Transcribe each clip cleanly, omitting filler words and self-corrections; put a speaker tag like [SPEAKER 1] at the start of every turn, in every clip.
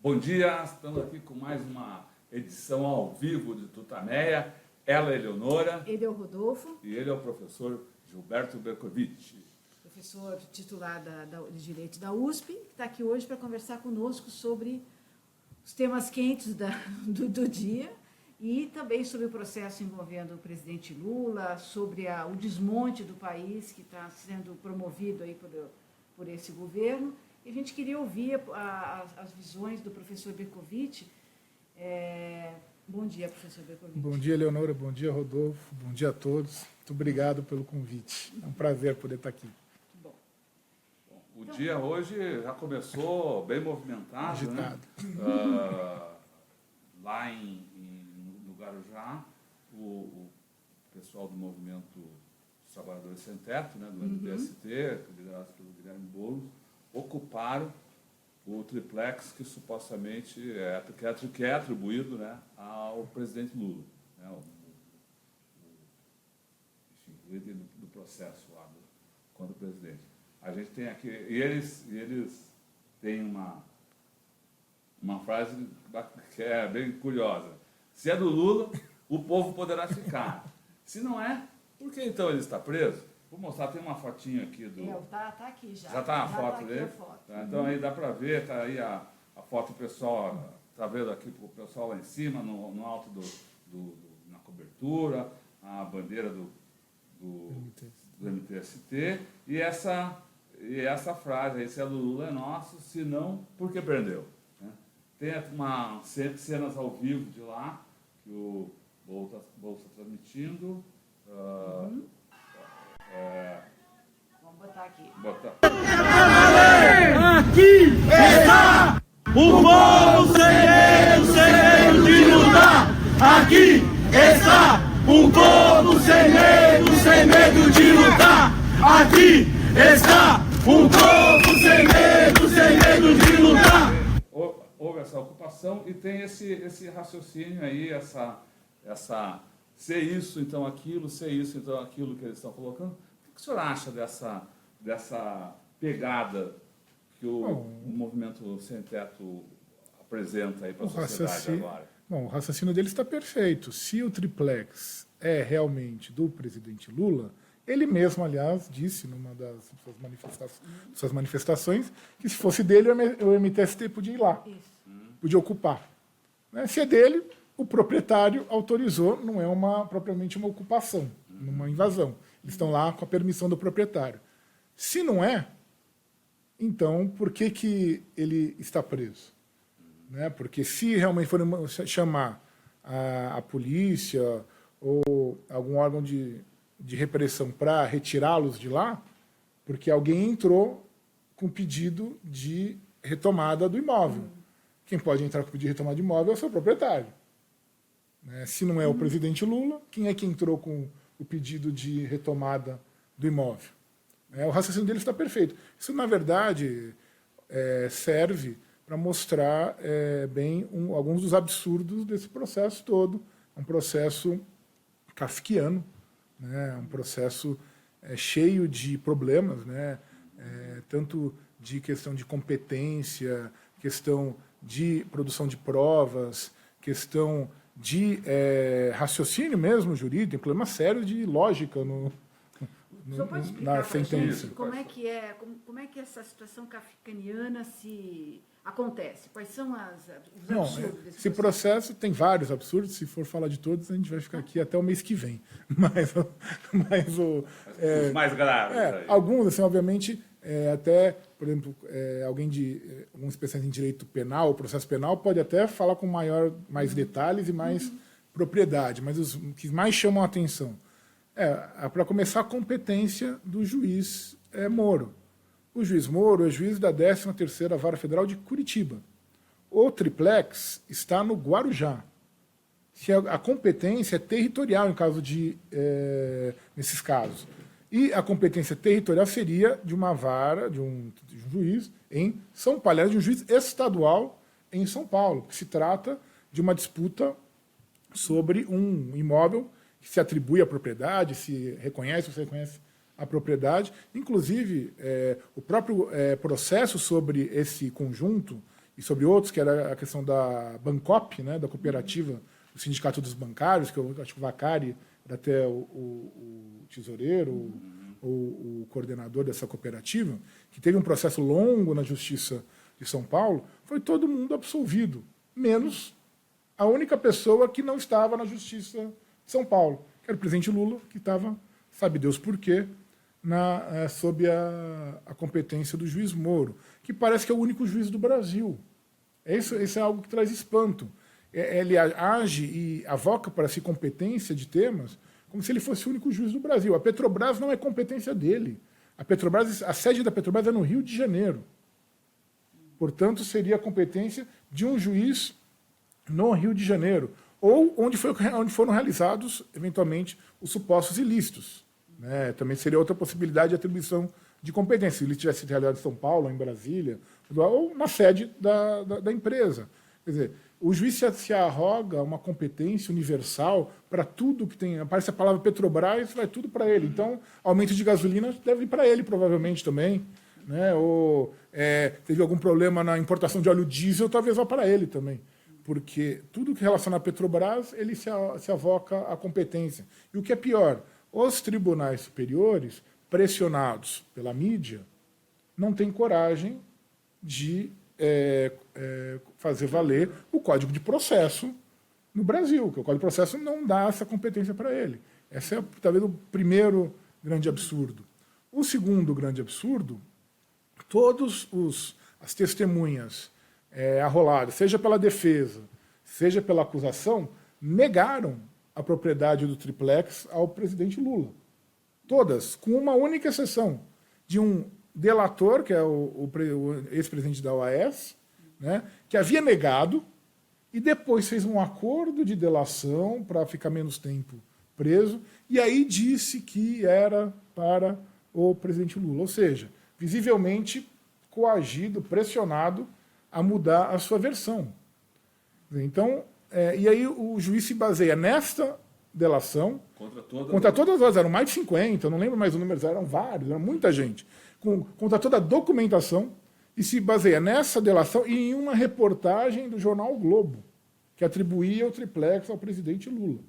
[SPEAKER 1] Bom dia, estamos aqui com mais uma edição ao vivo de Tutameia. Ela é Eleonora.
[SPEAKER 2] Ele é o Rodolfo.
[SPEAKER 1] E ele é o professor Gilberto Bercovitch.
[SPEAKER 2] Professor titular de Direito da USP, que está aqui hoje para conversar conosco sobre os temas quentes do dia e também sobre o processo envolvendo o presidente Lula, sobre o desmonte do país que está sendo promovido aí por esse governo. E a gente queria ouvir as visões do professor Bercovitch. Bom dia, professor Bercovitch.
[SPEAKER 3] Bom dia, Eleonora. Bom dia, Rodolfo. Bom dia a todos. Muito obrigado pelo convite. É um prazer poder estar aqui.
[SPEAKER 2] Bom,
[SPEAKER 1] o dia hoje já começou bem movimentado,
[SPEAKER 3] agitado,
[SPEAKER 1] né? Lá no Guarujá, o pessoal do movimento dos Trabalhadores Sem Teto, né, do MTST, liderado pelo Guilherme Boulos, ocuparam o triplex que supostamente é atribuído, né, ao presidente Lula, né, enfim, o líder do processo lá contra o presidente. A gente tem aqui, e eles têm uma frase que é bem curiosa: se é do Lula, o povo poderá ficar. Se não é, por que então ele está preso? Vou mostrar, tem uma fotinho aqui do...
[SPEAKER 2] Tá aqui já.
[SPEAKER 1] Já está a foto
[SPEAKER 2] tá
[SPEAKER 1] dele? Tá, então aí dá para ver, está aí a foto, o pessoal, está vendo aqui o pessoal lá em cima, no alto na cobertura, a bandeira do MTST, e essa frase aí: se é do Lula é nosso, se não, por que prendeu? Né? Tem cenas ao vivo de lá, que o Bolsa está transmitindo.
[SPEAKER 2] Vamos botar aqui.
[SPEAKER 4] Aqui está o povo sem medo de lutar. Aqui está o povo sem medo de lutar. Aqui está o povo sem medo de lutar.
[SPEAKER 1] Houve essa ocupação e tem esse raciocínio aí, essa ser isso, então aquilo, ser isso, então aquilo que eles estão colocando. O que o senhor acha dessa pegada que o movimento Sem Teto apresenta aí para a sociedade agora?
[SPEAKER 3] Bom, o raciocínio dele está perfeito. Se o triplex é realmente do presidente Lula, ele mesmo, aliás, disse numa das suas manifestações que se fosse dele, o MTST podia ir lá, podia ocupar. Né? Se é dele, o proprietário autorizou, não é propriamente uma ocupação, uma invasão. Eles estão lá com a permissão do proprietário. Se não é, então por que ele está preso? Né? Porque se realmente for chamar a polícia ou algum órgão de repressão para retirá-los de lá, porque alguém entrou com pedido de retomada do imóvel. Quem pode entrar com pedido de retomada de imóvel é o seu proprietário. Se não é o presidente Lula, quem é que entrou com o pedido de retomada do imóvel? O raciocínio dele está perfeito. Isso, na verdade, serve para mostrar bem alguns dos absurdos desse processo todo. É um processo kafkiano, né? Um processo cheio de problemas, né? Tanto de questão de competência, questão de produção de provas, questão de raciocínio mesmo jurídico, problema sério de lógica na sentença.
[SPEAKER 2] Como é que essa situação kafkaniana se acontece? Quais são os absurdos desse
[SPEAKER 3] esse processo? Tem vários absurdos. Se for falar de todos, a gente vai ficar aqui até o mês que vem. Mas
[SPEAKER 1] os mais graves.
[SPEAKER 3] Alguns, assim, obviamente, até, por exemplo, algum especialista em direito penal, o processo penal, pode até falar com mais detalhes e mais propriedade, mas os que mais chamam a atenção para começar, a competência do juiz Moro. O juiz Moro é juiz da 13ª Vara Federal de Curitiba. O triplex está no Guarujá. Se a competência é territorial nesses casos. E a competência territorial seria de uma vara, de um juiz em São Paulo, aliás, de um juiz estadual em São Paulo, que se trata de uma disputa sobre um imóvel que se atribui à propriedade, se reconhece a propriedade. Inclusive, o próprio processo sobre esse conjunto e sobre outros, que era a questão da Bancop, né, da cooperativa, do Sindicato dos Bancários, que eu acho que o Vacari era até o tesoureiro, o coordenador dessa cooperativa, que teve um processo longo na Justiça de São Paulo, foi todo mundo absolvido, menos a única pessoa que não estava na Justiça de São Paulo, que era o presidente Lula, que estava, sabe Deus por quê, sob a competência do juiz Moro, que parece que é o único juiz do Brasil. Isso é algo que traz espanto. Ele age e avoca para si competência de temas como se ele fosse o único juiz do Brasil. A Petrobras não é competência dele. A sede da Petrobras é no Rio de Janeiro. Portanto, seria a competência de um juiz no Rio de Janeiro, ou onde foram realizados, eventualmente, os supostos ilícitos. Né? Também seria outra possibilidade de atribuição de competência. Se ele tivesse sido realizado em São Paulo, ou em Brasília, ou na sede da empresa. Quer dizer, o juiz se arroga uma competência universal para tudo que tem. Aparece a palavra Petrobras, vai tudo para ele. Então, aumento de gasolina deve ir para ele, provavelmente, também. Né? Ou teve algum problema na importação de óleo diesel, talvez vá para ele também. Porque tudo que relaciona a Petrobras, ele se avoca à competência. E o que é pior, os tribunais superiores, pressionados pela mídia, não têm coragem de fazer valer o Código de Processo no Brasil, que o Código de Processo não dá essa competência para ele. Esse é talvez o primeiro grande absurdo. O segundo grande absurdo, todas as testemunhas arroladas, seja pela defesa, seja pela acusação, negaram a propriedade do triplex ao presidente Lula. Todas, com uma única exceção, de um delator, que é o ex-presidente da OAS, né, que havia negado e depois fez um acordo de delação para ficar menos tempo preso, e aí disse que era para o presidente Lula. Ou seja, visivelmente coagido, pressionado a mudar a sua versão. Então, e aí o juiz se baseia nesta delação contra todas as, eram mais de 50, eu não lembro mais os números, eram vários, era muita gente, contra toda a documentação, e se baseia nessa delação e em uma reportagem do jornal O Globo, que atribuía o triplex ao presidente Lula,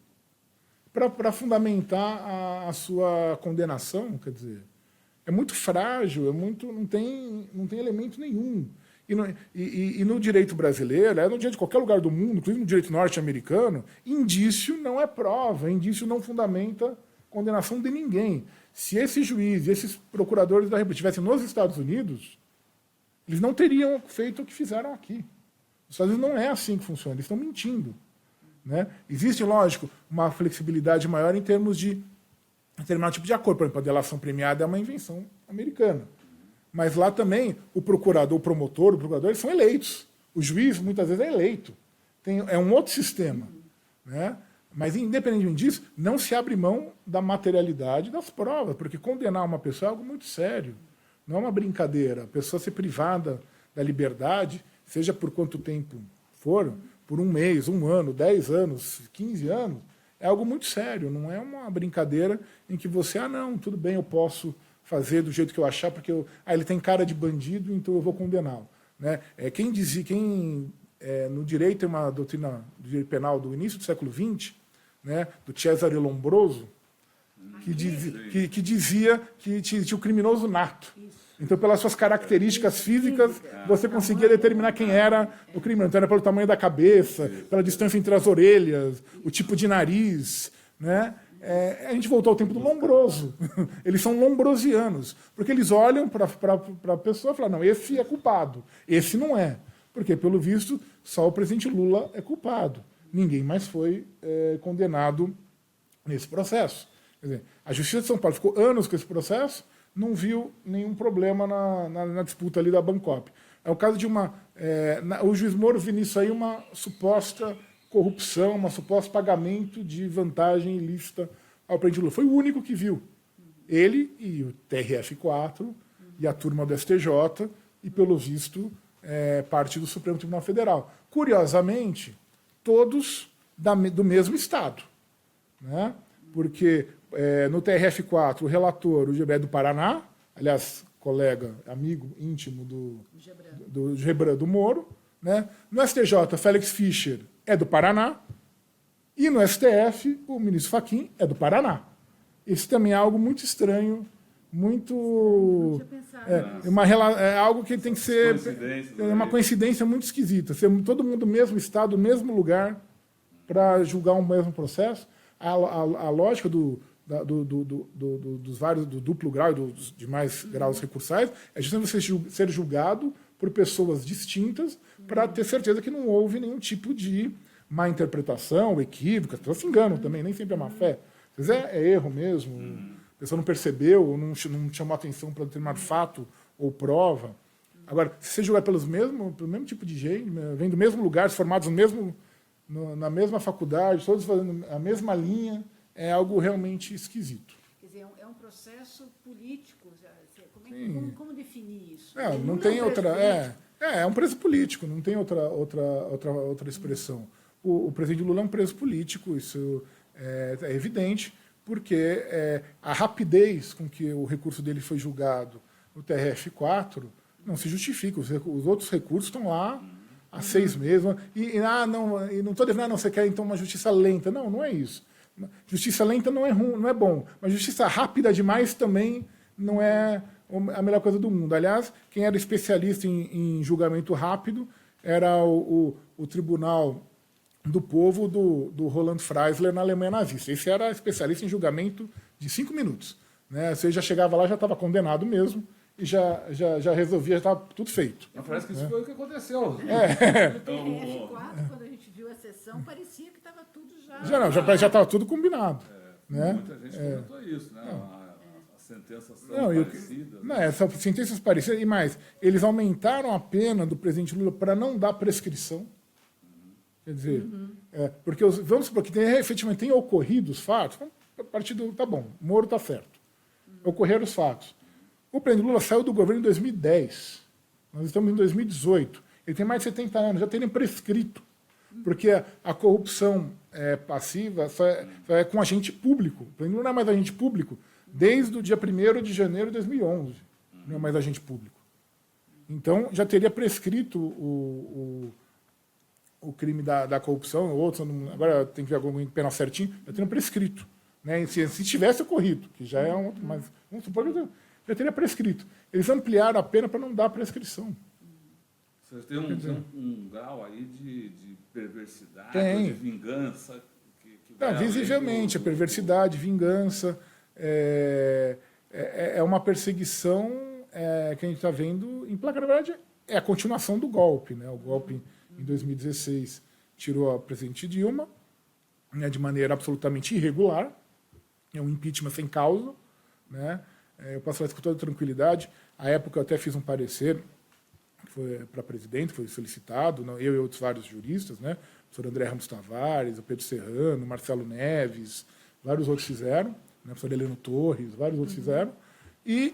[SPEAKER 3] para fundamentar a sua condenação. Quer dizer, é muito frágil, não tem elemento nenhum. E no direito brasileiro, no direito de qualquer lugar do mundo, inclusive no direito norte-americano, indício não é prova, indício não fundamenta condenação de ninguém. Se esse juiz e esses procuradores da República estivessem nos Estados Unidos, eles não teriam feito o que fizeram aqui. Nos Estados Unidos não é assim que funciona, eles estão mentindo. Né? Existe, lógico, uma flexibilidade maior em termos de determinado tipo de acordo. Por exemplo, a delação premiada é uma invenção americana. Mas lá também o procurador, o promotor, eles são eleitos. O juiz, muitas vezes, é eleito. É um outro sistema. Né? Mas, independentemente disso, não se abre mão da materialidade das provas, porque condenar uma pessoa é algo muito sério. Não é uma brincadeira. A pessoa ser privada da liberdade, seja por quanto tempo for, por um mês, 1 ano, 10 anos, 15 anos, é algo muito sério. Não é uma brincadeira em que você, não, tudo bem, eu posso fazer do jeito que eu achar, porque ele tem cara de bandido, então eu vou condená-lo. Né? No direito tem uma doutrina do direito penal do início do século XX, né, do Cesare Lombroso, que dizia que tinha o criminoso nato. Então, pelas suas características físicas, você conseguia determinar quem era o criminoso. Então, era pelo tamanho da cabeça, pela distância entre as orelhas, o tipo de nariz. Né? A gente voltou ao tempo do Lombroso. Eles são lombrosianos, porque eles olham para a pessoa e falam, não, esse é culpado, esse não é. Porque, pelo visto, só o presidente Lula é culpado. Ninguém mais foi condenado nesse processo. Quer dizer, a Justiça de São Paulo ficou anos com esse processo, não viu nenhum problema na disputa ali da Bancop. É o caso de o juiz Moro viu nisso aí uma suposta corrupção, um suposto pagamento de vantagem ilícita ao presidente Lula. Foi o único que viu. Ele e o TRF4 e a turma do STJ e, pelo visto, parte do Supremo Tribunal Federal. Curiosamente, todos do mesmo Estado. Né? Porque no TRF4, o relator, o Gebré do Paraná, aliás, colega, amigo íntimo do Moro, Né? No STJ, Félix Fischer é do Paraná, e no STF, o ministro Fachin é do Paraná. Isso também é algo muito estranho, muito...
[SPEAKER 2] Não tinha pensado
[SPEAKER 3] É algo que tem que ser... É uma coincidência muito esquisita. Ser todo mundo do mesmo estado, mesmo lugar, para julgar um mesmo processo. A lógica dos vários, do duplo grau e dos demais graus recursais é justamente você ser julgado por pessoas distintas para ter certeza que não houve nenhum tipo de má interpretação, equívoco. As pessoas se enganam também, nem sempre é má fé. Às vezes é erro mesmo, a pessoa não percebeu, ou não chamou atenção para determinado fato ou prova. Agora, se você julgar pelo mesmo tipo de gente, vem do mesmo lugar, formados na mesma faculdade, todos fazendo a mesma linha, é algo realmente esquisito.
[SPEAKER 2] Quer dizer, é um processo político. Como definir isso?
[SPEAKER 3] Não tem outra... É um preso político, não tem outra expressão. O presidente Lula é um preso político, isso é evidente, porque a rapidez com que o recurso dele foi julgado no TRF4 não se justifica. Os outros recursos estão lá há 6 meses. E não estou dizendo, você quer então uma justiça lenta. Não, não é isso. Justiça lenta não é ruim, não é bom. Mas justiça rápida demais também não é a melhor coisa do mundo. Aliás, quem era especialista em julgamento rápido era o Tribunal do Povo do Roland Freisler na Alemanha nazista. Esse era especialista em julgamento de 5 minutos. Né? Você já chegava lá, já estava condenado mesmo, e já resolvia, já estava tudo feito.
[SPEAKER 1] Mas parece que isso foi o que aconteceu.
[SPEAKER 2] No TRF4, quando a gente viu a sessão, parecia que estava tudo já...
[SPEAKER 3] Já estava tudo combinado. Né?
[SPEAKER 1] Muita gente comentou isso, né? As sentenças são parecidas.
[SPEAKER 3] São sentenças parecidas. E mais, eles aumentaram a pena do presidente Lula para não dar prescrição. Quer dizer, porque vamos supor que efetivamente tem ocorrido os fatos, a partir do... Tá bom, o Moro está certo. Ocorreram os fatos. O presidente Lula saiu do governo em 2010. Nós estamos em 2018. Ele tem mais de 70 anos, já teria prescrito. Porque a corrupção passiva só é com agente público. O presidente Lula não é mais agente público desde o dia 1º de janeiro de 2011. Não é mais agente público. Então, já teria prescrito o crime da corrupção, outros, agora tem que ver algum penal certinho, já teriam prescrito. Né? Se tivesse ocorrido, que já é um outro, mas vamos supor que já teria prescrito. Eles ampliaram a pena para não dar prescrição.
[SPEAKER 1] Você tem um grau aí de perversidade,
[SPEAKER 3] tem.
[SPEAKER 1] De vingança.
[SPEAKER 3] Visivelmente, a perversidade, vingança, é uma perseguição que a gente está vendo em placa. Na verdade, é a continuação do golpe. Né? O golpe, em 2016, tirou a presidente Dilma, né, de maneira absolutamente irregular. É um impeachment sem causa. Né? Eu posso falar isso com toda tranquilidade. À época, eu até fiz um parecer para presidente, foi solicitado, eu e outros vários juristas, né? O professor André Ramos Tavares, o Pedro Serrano, o Marcelo Neves, vários outros fizeram, né? O professor Heleno Torres, vários outros fizeram, e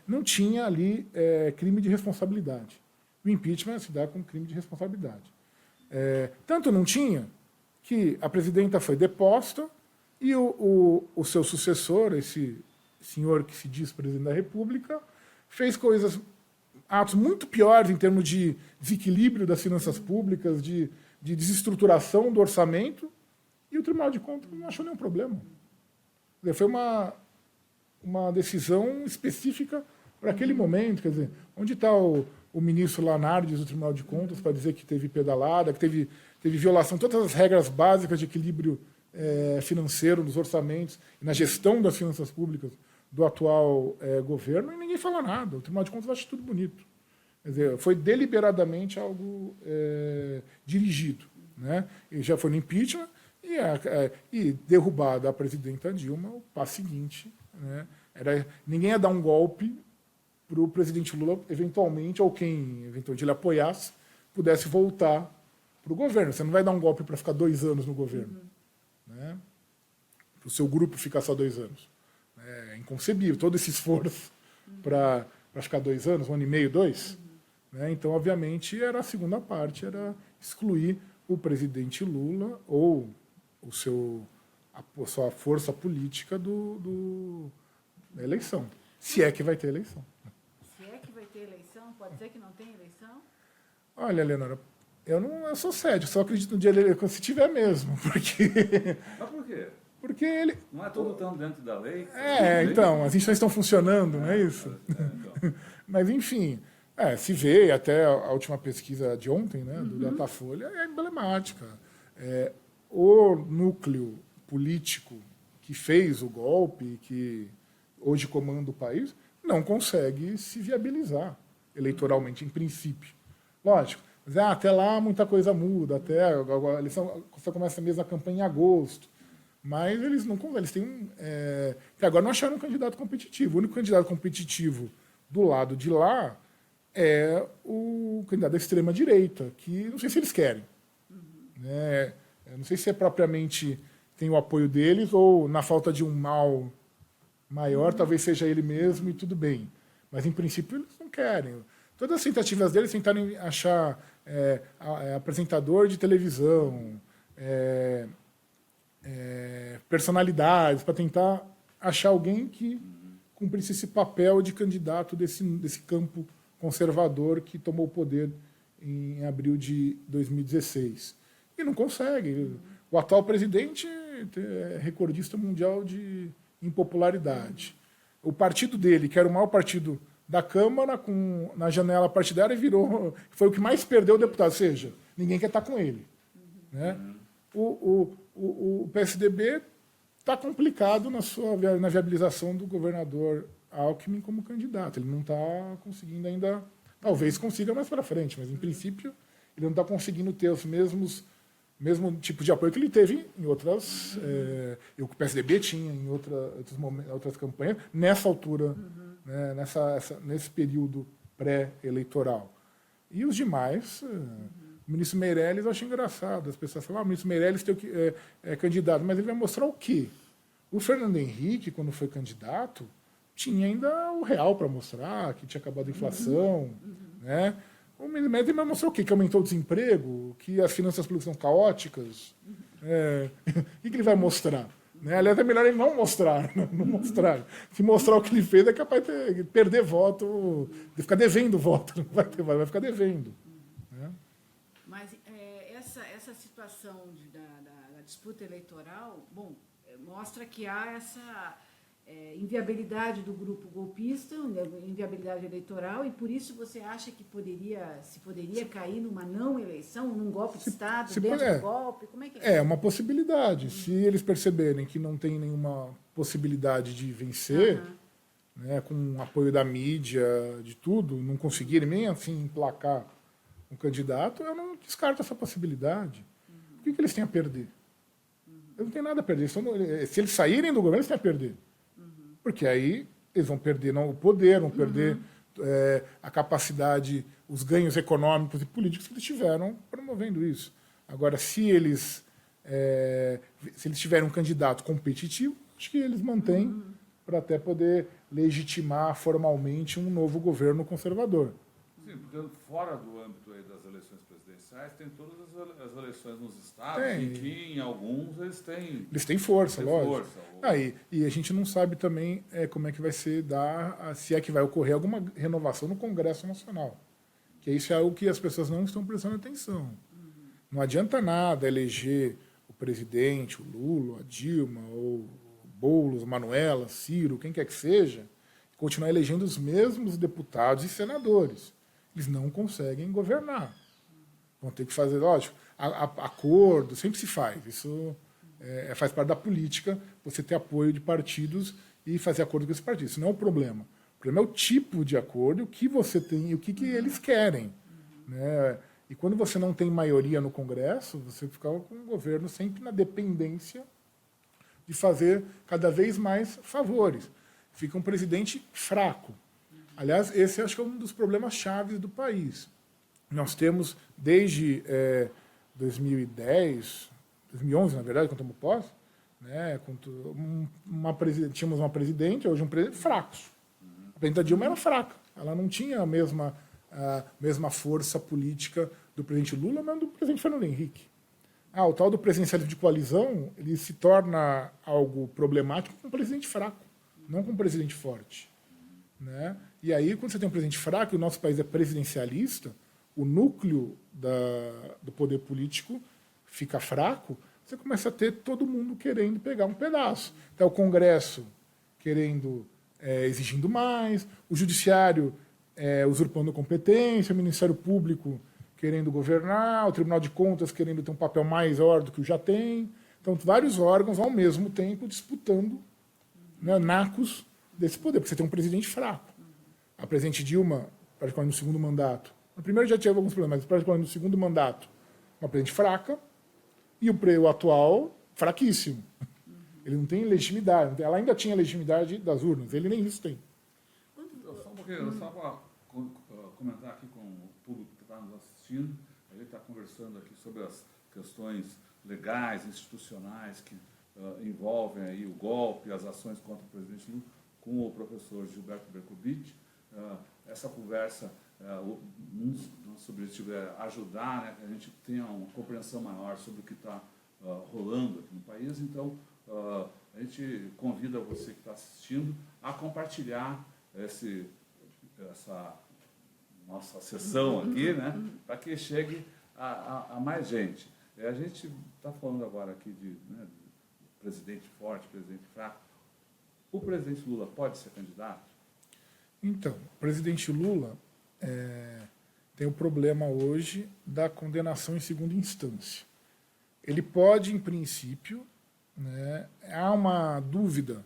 [SPEAKER 3] não tinha ali crime de responsabilidade. O impeachment se dá com crime de responsabilidade. Tanto não tinha que a presidenta foi deposta e o seu sucessor, esse senhor que se diz presidente da República, fez atos muito piores em termos de desequilíbrio das finanças públicas, de desestruturação do orçamento, e o Tribunal de Contas não achou nenhum problema. Foi uma decisão específica para aquele momento. Quer dizer, onde está o ministro Lanardes do Tribunal de Contas para dizer que teve pedalada, que teve violação de todas as regras básicas de equilíbrio financeiro nos orçamentos e na gestão das finanças públicas do atual governo, e ninguém fala nada. O Tribunal de Contas acha tudo bonito. Quer dizer, foi deliberadamente algo dirigido. Né? E já foi no impeachment e derrubada a presidenta Dilma, o passo seguinte. Né? Ninguém ia dar um golpe para o presidente Lula, eventualmente, ou quem eventualmente ele apoiasse, pudesse voltar para o governo. Você não vai dar um golpe para ficar 2 anos no governo. Né? Para o seu grupo ficar só 2 anos. É inconcebível, todo esse esforço para ficar 2 anos, 1 ano e meio, 2. Né? Então, obviamente, a segunda parte era excluir o presidente Lula ou a sua força política da eleição. Se é que vai ter eleição.
[SPEAKER 2] Se é que vai ter eleição, pode ser que não tenha eleição?
[SPEAKER 3] Olha, Leonora, eu sou cético, só acredito no dia dele se tiver mesmo, porque...
[SPEAKER 1] Mas por quê?
[SPEAKER 3] Porque ele...
[SPEAKER 1] Não é tudo tão dentro da lei?
[SPEAKER 3] Então, as instituições estão funcionando, não é isso?
[SPEAKER 1] Então.
[SPEAKER 3] Mas, enfim, se vê, até a última pesquisa de ontem, né, do Datafolha, é emblemática. O núcleo político que fez o golpe, que hoje comanda o país, não consegue se viabilizar eleitoralmente, em princípio. Lógico, mas até lá muita coisa muda, até agora, você começa mesmo a campanha em agosto, mas eles têm que agora não acharam um candidato competitivo. O único candidato competitivo do lado de lá é o candidato da extrema-direita, que não sei se eles querem. Né? Não sei se propriamente tem o apoio deles ou, na falta de um mal maior, talvez seja ele mesmo e tudo bem. Mas, em princípio, eles não querem. Todas as tentativas deles tentarem achar apresentador de televisão, personalidades, para tentar achar alguém que cumprisse esse papel de candidato desse campo conservador que tomou o poder em abril de 2016. E não consegue. O atual presidente é recordista mundial de impopularidade. O partido dele, que era o maior partido da Câmara, na janela partidária, foi o que mais perdeu deputado, ou seja, ninguém quer estar com ele. Né? O PSDB está complicado na viabilização do governador Alckmin como candidato. Ele não está conseguindo ainda, talvez consiga mais para frente, mas, em princípio, ele não está conseguindo ter os mesmo tipo de apoio que ele teve em outras... que o PSDB tinha em outras campanhas, nessa altura, né, nesse período pré-eleitoral. E os demais... O ministro Meirelles eu acho engraçado. As pessoas falam, o ministro Meirelles é candidato, mas ele vai mostrar o quê? O Fernando Henrique, quando foi candidato, tinha ainda o real para mostrar, que tinha acabado a inflação. Né? O ministro Meirelles vai mostrar o quê? Que aumentou o desemprego, que as finanças públicas são caóticas. O que ele vai mostrar? Né? Aliás, é melhor ele não mostrar. Não mostrar. Se mostrar o que ele fez, é capaz de perder voto, de ficar devendo voto. Não vai ficar devendo.
[SPEAKER 2] Mas essa situação da disputa eleitoral, mostra que há essa inviabilidade do grupo golpista, inviabilidade eleitoral, e por isso você acha que poderia cair numa não eleição, num golpe de Estado, dentro do golpe? Como é que é?
[SPEAKER 3] É uma possibilidade. Se eles perceberem que não tem nenhuma possibilidade de vencer, né, com o apoio da mídia, de tudo, não conseguirem nem assim emplacar um candidato, eu não descarto essa possibilidade. O que eles têm a perder? Eles não têm nada a perder. Se eles saírem do governo, eles têm a perder. Porque aí eles vão perder o poder, vão perder a capacidade, os ganhos econômicos e políticos que eles tiveram promovendo isso. Agora, se eles tiverem um candidato competitivo, acho que eles mantêm para até poder legitimar formalmente um novo governo conservador.
[SPEAKER 1] Sim, porque fora do âmbito aí das eleições presidenciais, tem todas as eleições nos estados, e que em alguns eles têm...
[SPEAKER 3] Eles têm força, lógico. E a gente não sabe também como é que vai ser se é que vai ocorrer alguma renovação no Congresso Nacional. Que isso é algo que as pessoas não estão prestando atenção. Não adianta nada eleger o presidente, o Lula, a Dilma, ou Boulos, Manuela, Ciro, quem quer que seja, continuar elegendo os mesmos deputados e senadores. Eles não conseguem governar. Vão ter que fazer, lógico, acordo, sempre se faz. Isso faz parte da política, você ter apoio de partidos e fazer acordo com esses partidos. Isso não é o problema. O problema é o tipo de acordo, o que você tem e o que eles querem. Né? E quando você não tem maioria no Congresso, você fica com o governo sempre na dependência de fazer cada vez mais favores. Fica um presidente fraco. Aliás, esse acho que é um dos problemas chaves do país. Nós temos, desde 2010, 2011, na verdade, quando tomamos posse, né, tínhamos uma presidente, hoje um presidente fracos. A presidenta Dilma era fraca. Ela não tinha a mesma força política do presidente Lula, mas do presidente Fernando Henrique. O tal do presidencialismo de coalizão, ele se torna algo problemático com um presidente fraco, não com um presidente forte. Né? E aí, quando você tem um presidente fraco e o nosso país é presidencialista, o núcleo do poder político fica fraco, você começa a ter todo mundo querendo pegar um pedaço. Então, o Congresso querendo, exigindo mais, o Judiciário usurpando competência, o Ministério Público querendo governar, o Tribunal de Contas querendo ter um papel maior do que já tem. Então, vários órgãos, ao mesmo tempo, disputando, né, nacos desse poder, porque você tem um presidente fraco. A presidente Dilma, particularmente no segundo mandato, no primeiro já tinha alguns problemas, mas particularmente no segundo mandato, uma presidente fraca, e o atual, fraquíssimo. Ele não tem legitimidade. Ela ainda tinha legitimidade das urnas, ele nem isso tem.
[SPEAKER 1] Só um pouquinho, só para comentar aqui com o público que está nos assistindo, a gente está conversando aqui sobre as questões legais, institucionais que envolvem aí o golpe, as ações contra o presidente Lula, com o professor Gilberto Bercovitch. Essa conversa, nosso objetivo é ajudar, né, que a gente tenha uma compreensão maior sobre o que está rolando aqui no país. Então, a gente convida você que está assistindo a compartilhar essa nossa sessão aqui, né, para que chegue a mais gente. A gente está falando agora aqui de presidente forte, presidente fraco. O presidente Lula pode ser candidato?
[SPEAKER 3] Então, o presidente Lula tem o problema hoje da condenação em segunda instância. Ele pode, em princípio, né, há uma dúvida,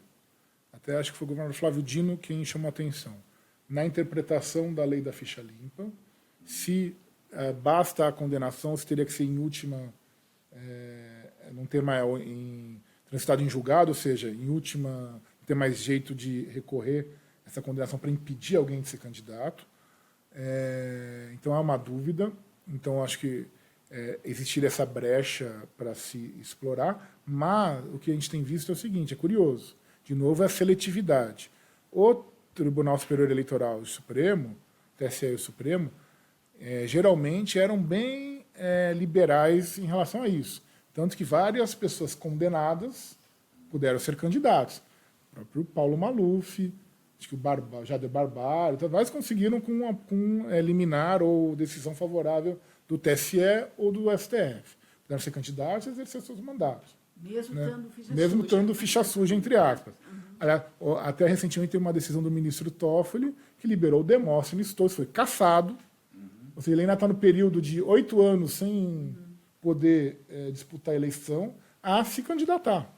[SPEAKER 3] até acho que foi o governador Flávio Dino quem chamou a atenção, na interpretação da lei da ficha limpa, se basta a condenação, se teria que ser em última, não ter mais transitado em julgado, ou seja, em última, não ter mais jeito de recorrer essa condenação para impedir alguém de ser candidato. Então há uma dúvida, então acho que existiria essa brecha para se explorar, mas o que a gente tem visto é o seguinte, é curioso, de novo é a seletividade. O Tribunal Superior Eleitoral e o Supremo, TSE e o Supremo, geralmente eram bem liberais em relação a isso, tanto que várias pessoas condenadas puderam ser candidatos. O próprio Paulo Maluf, acho que o Jader Barbaro, então, vários conseguiram com liminar ou decisão favorável do TSE ou do STF. Puderam ser candidatos e exercer seus mandatos.
[SPEAKER 2] Mesmo
[SPEAKER 3] né?
[SPEAKER 2] tendo ficha
[SPEAKER 3] Mesmo
[SPEAKER 2] suja.
[SPEAKER 3] tendo ficha suja, entre aspas. Aliás, até recentemente teve uma decisão do ministro Toffoli que liberou o Demóstenes Torres, foi cassado. Ou seja, ele ainda está no período de 8 anos sem poder disputar a eleição a se candidatar.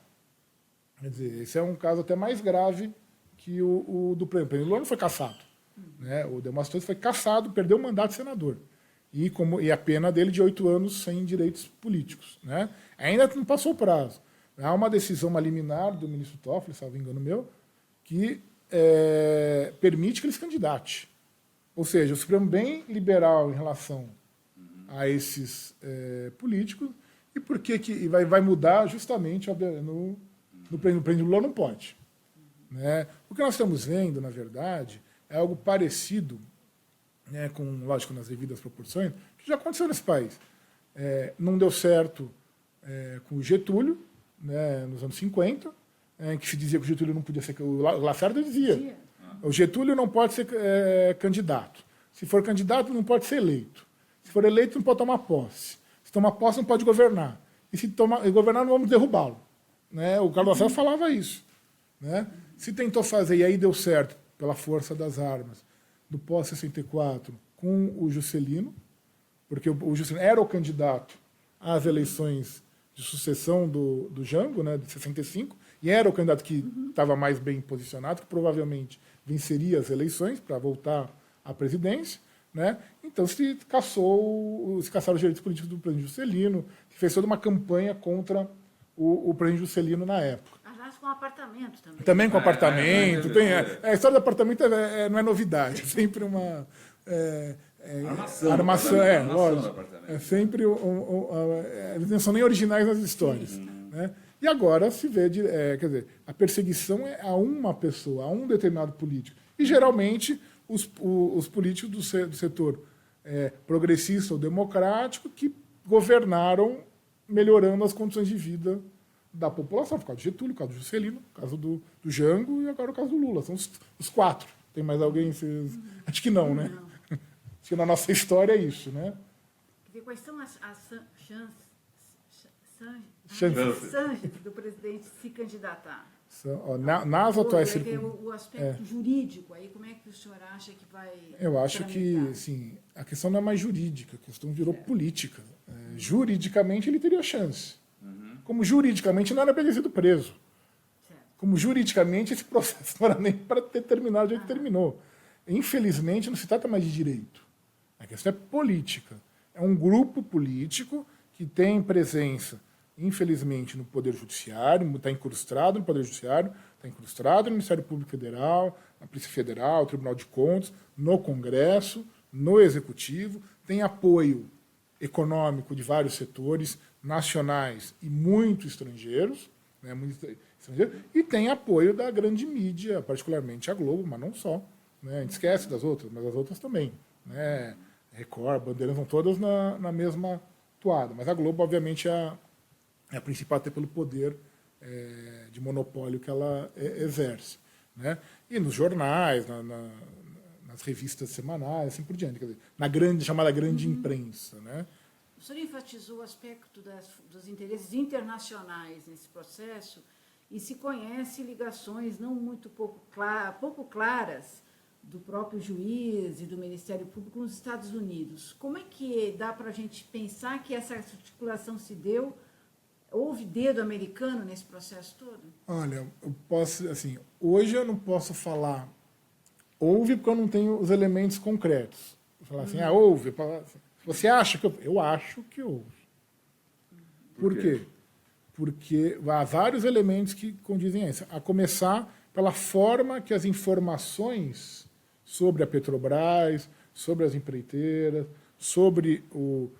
[SPEAKER 3] Quer dizer, esse é um caso até mais grave que o do prêmio. O Lula não foi cassado. Né? O Demóstenes Torres foi cassado, perdeu o mandato de senador. E a pena dele de 8 anos sem direitos políticos. Né? Ainda não passou o prazo. Há uma decisão, uma liminar do ministro Toffoli, salvo engano meu, que permite que ele se candidate. Ou seja, o Supremo bem liberal em relação a esses políticos, e por que vai mudar justamente no prêmio Lula não pode. Né? O que nós estamos vendo, na verdade, é algo parecido, né, com, lógico, nas devidas proporções, que já aconteceu nesse país. Não deu certo com o Getúlio, né, nos anos 50, em que se dizia que o Getúlio não podia ser... O Lacerda dizia, o Getúlio não pode ser candidato. Se for candidato, não pode ser eleito. Se for eleito, não pode tomar posse. Se tomar posse, não pode governar. E se governar, não vamos derrubá-lo. Né? O Carlos Lacerda falava isso. Né? Se tentou fazer, e aí deu certo, pela força das armas, do pós-64, com o Juscelino, porque o Juscelino era o candidato às eleições de sucessão do Jango, né, de 65, e era o candidato que estava mais bem posicionado, que provavelmente venceria as eleições para voltar à presidência. Né? Então se cassaram os direitos políticos do presidente Juscelino, que fez toda uma campanha contra o presidente Juscelino na época.
[SPEAKER 2] Aliás, com apartamento também.
[SPEAKER 3] Também com apartamento. A história do apartamento não é novidade, é sempre uma... armação, lógico. É sempre... eles não são nem originais nas histórias. Né? E agora se vê... quer dizer, a perseguição é a uma pessoa, a um determinado político. E, geralmente, os políticos do setor progressista ou democrático que governaram melhorando as condições de vida da população, por causa do Getúlio, por causa do Juscelino, por causa do Jango e agora por causa do Lula. São os 4. Tem mais alguém? Acho que não, né? que na nossa história é isso, né?
[SPEAKER 2] Quer dizer, quais são as chances do presidente se candidatar?
[SPEAKER 3] Nas atuais
[SPEAKER 2] O aspecto jurídico, aí como é que o senhor acha que vai
[SPEAKER 3] Eu acho que assim, a questão não é mais jurídica, a questão virou política. Juridicamente ele teria chance. Como juridicamente não era para ele ter sido preso.
[SPEAKER 2] Certo.
[SPEAKER 3] Como juridicamente esse processo não era nem para ter terminado do jeito que terminou. Infelizmente não se trata mais de direito. A questão é política. É um grupo político que tem presença, infelizmente, no Poder Judiciário, está incrustado no Poder Judiciário, está incrustado no Ministério Público Federal, na Polícia Federal, no Tribunal de Contas, no Congresso, no Executivo, tem apoio econômico de vários setores, nacionais e muito estrangeiros, né, e tem apoio da grande mídia, particularmente a Globo, mas não só. Né, a gente esquece das outras, mas as outras também. Né, Record, Bandeirantes, são todas na mesma toada. Mas a Globo, obviamente, é a principal até pelo poder de monopólio que ela exerce. Né? E nos jornais, nas revistas semanais, assim por diante. Quer dizer, chamada grande imprensa. Né?
[SPEAKER 2] O senhor enfatizou o aspecto dos interesses internacionais nesse processo e se conhece ligações pouco claras do próprio juiz e do Ministério Público nos Estados Unidos. Como é que dá para a gente pensar que essa articulação se deu? Houve dedo americano nesse processo todo?
[SPEAKER 3] Olha, hoje eu não posso falar houve porque eu não tenho os elementos concretos. Vou falar assim, houve. Você acha que eu acho que houve. Por quê? Porque há vários elementos que condizem a isso. A começar pela forma que as informações sobre a Petrobras, sobre as empreiteiras, sobre o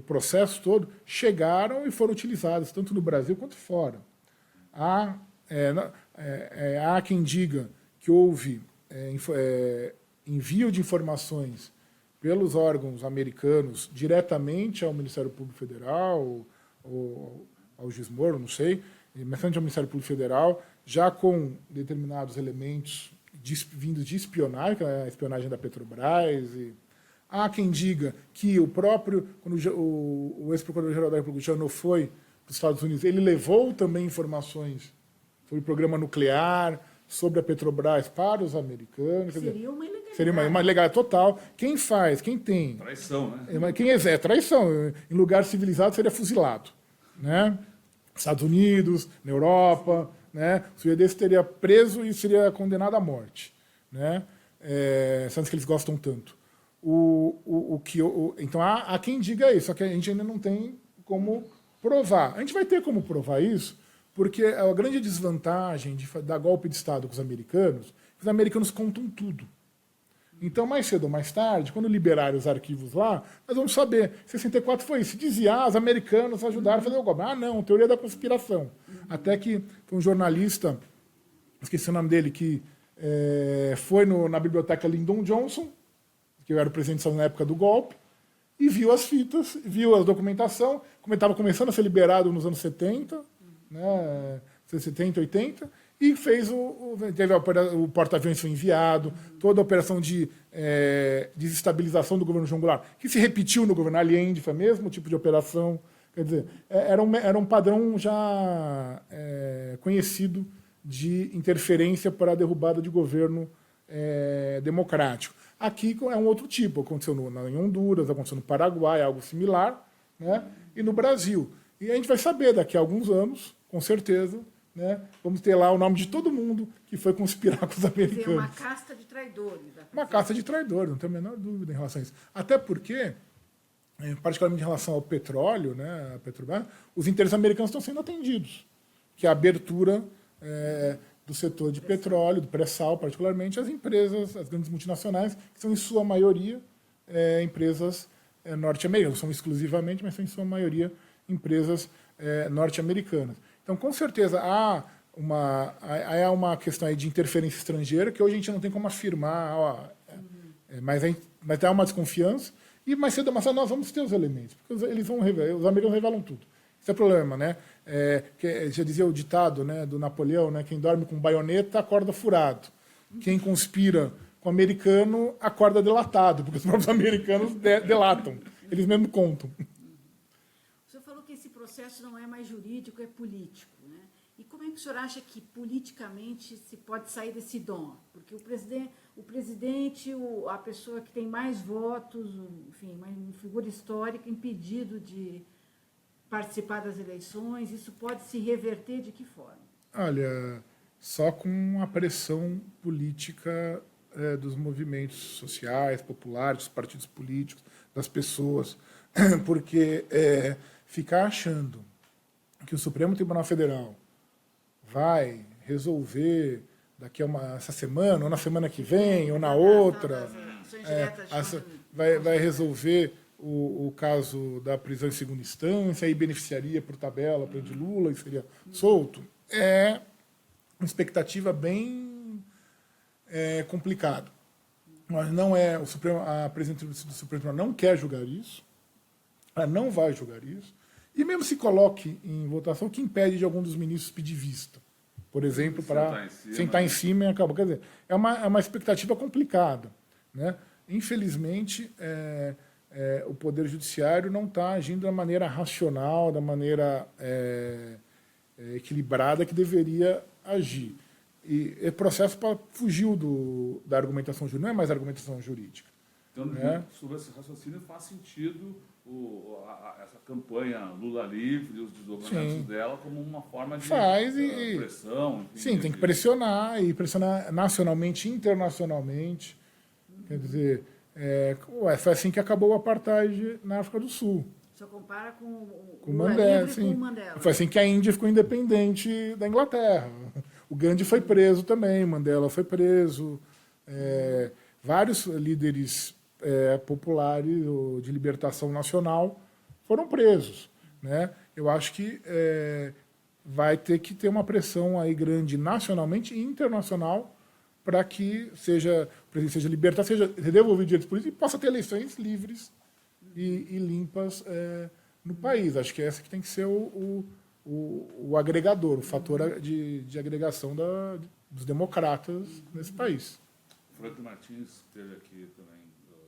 [SPEAKER 3] processo todo, chegaram e foram utilizadas, tanto no Brasil quanto fora. Há quem diga que houve envio de informações pelos órgãos americanos diretamente ao Ministério Público Federal, ou ao juiz Moro, não sei, mas ao Ministério Público Federal, já com determinados elementos vindos de espionagem, que é a espionagem da Petrobras. Há quem diga que quando o ex-procurador-geral da República, Janot, foi para os Estados Unidos, ele levou também informações sobre o programa nuclear, sobre a Petrobras para os americanos.
[SPEAKER 2] Seria uma ilegalidade.
[SPEAKER 3] Seria uma ilegalidade total. Quem faz, quem tem...
[SPEAKER 1] Traição, né?
[SPEAKER 3] Quem é traição. Em lugar civilizado seria fuzilado. Né? Estados Unidos, na Europa, né? O sujeito desse teria preso e seria condenado à morte. Né? Sendo que eles gostam tanto. Então há quem diga isso, só que a gente ainda não tem como provar. A gente vai ter como provar isso, porque a grande desvantagem de dar golpe de Estado com os americanos contam tudo. Então, mais cedo ou mais tarde, quando liberarem os arquivos lá, nós vamos saber. 64 foi isso. Dizia, os americanos ajudaram a fazer o golpe. Não, teoria da conspiração. Até que um jornalista, esqueci o nome dele, que foi na biblioteca Lyndon Johnson, que eu era o presidente na época do golpe, e viu as fitas, viu a documentação, como estava começando a ser liberado nos anos 70, né, 70, 80, e fez teve o porta-aviões foi enviado, toda a operação de desestabilização do governo João Goulart, que se repetiu no governo Allende, foi o mesmo tipo de operação. Quer dizer, era um padrão já conhecido de interferência para a derrubada de governo democrático. Aqui é um outro tipo, aconteceu em Honduras, aconteceu no Paraguai, algo similar, né? E no Brasil. E a gente vai saber daqui a alguns anos, com certeza, né? Vamos ter lá o nome de todo mundo que foi conspirar com os americanos.
[SPEAKER 2] Tem uma casta de traidores.
[SPEAKER 3] Uma casta de traidores, não tenho a menor dúvida em relação a isso. Até porque, particularmente em relação ao petróleo, né, a Petrobras, os interesses americanos estão sendo atendidos, que é a abertura do setor de petróleo, do pré-sal, particularmente, as empresas, as grandes multinacionais, que são, em sua maioria, empresas norte-americanas. Não são exclusivamente, mas são, em sua maioria, empresas norte-americanas. Então, com certeza, há uma questão aí de interferência estrangeira, que hoje a gente não tem como afirmar, mas há uma desconfiança, e mais cedo ou mais tarde nós vamos ter os elementos, porque os americanos revelam tudo. Esse é o problema, né? Já dizia o ditado, né, do Napoleão, né, quem dorme com baioneta acorda furado. Quem conspira com o americano acorda delatado, porque os próprios americanos delatam. Eles mesmos contam.
[SPEAKER 2] O senhor falou que esse processo não é mais jurídico, é político, né? E como é que o senhor acha que politicamente se pode sair desse dom? Porque o presidente, a pessoa que tem mais votos, enfim, uma figura histórica, impedido de participar das eleições, isso pode se reverter de que forma?
[SPEAKER 3] Olha, só com a pressão política dos movimentos sociais, populares, dos partidos políticos, das pessoas, porque ficar achando que o Supremo Tribunal Federal vai resolver daqui a essa semana, ou na semana que vem, ou na outra, vai resolver o caso da prisão em segunda instância, aí beneficiaria por tabela para de Lula e seria solto, é uma expectativa bem complicada. Mas não é a presidente do Supremo Tribunal não quer julgar isso, ela não vai julgar isso, e mesmo se coloque em votação, o que impede de algum dos ministros pedir vista, por exemplo, para sentar em cima e acabar. Quer dizer, é uma expectativa complicada, né? Infelizmente, o Poder Judiciário não está agindo da maneira racional, da maneira equilibrada que deveria agir. E o processo fugiu da argumentação jurídica, não é mais argumentação jurídica.
[SPEAKER 1] Então, sobre esse raciocínio, faz sentido essa campanha Lula livre, os desdobramentos dela, como uma forma de pressão. Enfim,
[SPEAKER 3] sim, tem que pressionar, e pressionar nacionalmente, internacionalmente. Quer dizer, foi assim que acabou o apartheid na África do Sul.
[SPEAKER 2] O senhor compara com
[SPEAKER 3] o Mandela, sim.
[SPEAKER 2] Com o Mandela.
[SPEAKER 3] Foi assim que a Índia ficou independente da Inglaterra. O Gandhi foi preso também, Mandela foi preso. Vários líderes populares de libertação nacional foram presos, né? Eu acho que vai ter que ter uma pressão aí grande nacionalmente e internacional para que o presidente seja libertado, seja devolvido direitos políticos e possa ter eleições livres e limpas no país. Acho que esse que tem que ser o agregador, o fator de agregação dos democratas nesse país.
[SPEAKER 1] O Franklin Martins esteve aqui também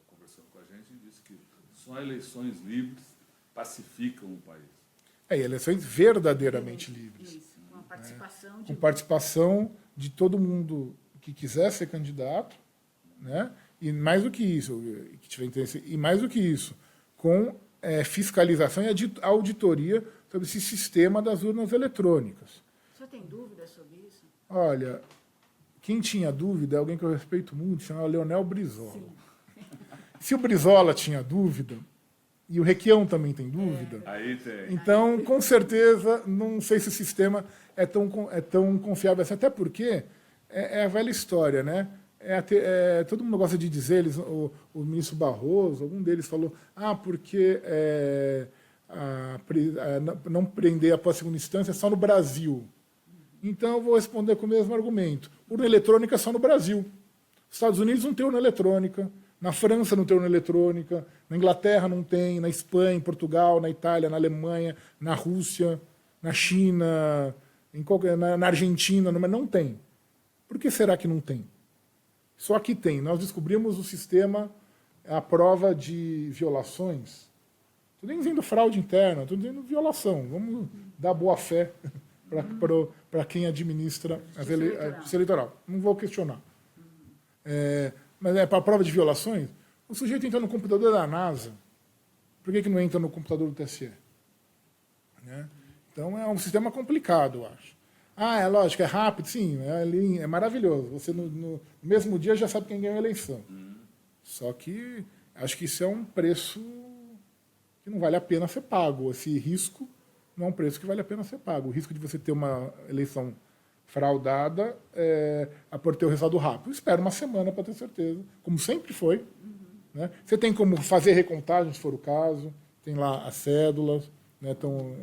[SPEAKER 1] conversando com a gente e disse que só eleições livres pacificam o país.
[SPEAKER 3] Eleições verdadeiramente livres.
[SPEAKER 2] Isso, com a participação
[SPEAKER 3] com participação de todo mundo que quiser ser candidato, né? E mais do que isso, que tiver interesse, e mais do que isso, com fiscalização e auditoria sobre esse sistema das urnas eletrônicas.
[SPEAKER 2] O senhor tem dúvidas sobre isso?
[SPEAKER 3] Olha, quem tinha dúvida é alguém que eu respeito muito, chama Leonel Brizola. Sim. Se o Brizola tinha dúvida, e o Requião também tem dúvida,
[SPEAKER 1] aí tem.
[SPEAKER 3] Então, com certeza, não sei se o sistema é tão confiável assim, até porque é a velha história, né? Todo mundo gosta de dizer, o ministro Barroso, algum deles falou, porque não prender após a segunda instância é só no Brasil. Então, eu vou responder com o mesmo argumento. Urna eletrônica é só no Brasil. Os Estados Unidos não tem urna eletrônica, na França não tem urna eletrônica, na Inglaterra não tem, na Espanha, em Portugal, na Itália, na Alemanha, na Rússia, na China, na Argentina, mas não tem. Por que será que não tem? Só que tem. Nós descobrimos o sistema, a prova de violações. Estou nem dizendo fraude interna, estou dizendo violação. Vamos dar boa-fé para quem administra a justiça eleitoral. Não vou questionar. Mas para a prova de violações, o sujeito entra no computador da NASA. Por que não entra no computador do TSE? Né? Então, é um sistema complicado, eu acho. É lógico, é rápido, sim, é maravilhoso. Você, no mesmo dia, já sabe quem ganhou a eleição. Só que acho que isso é um preço que não vale a pena ser pago. Esse risco não é um preço que vale a pena ser pago. O risco de você ter uma eleição fraudada por ter o resultado rápido. Espera uma semana para ter certeza, como sempre foi. Né? Você tem como fazer recontagem, se for o caso. Tem lá as cédulas, né, estão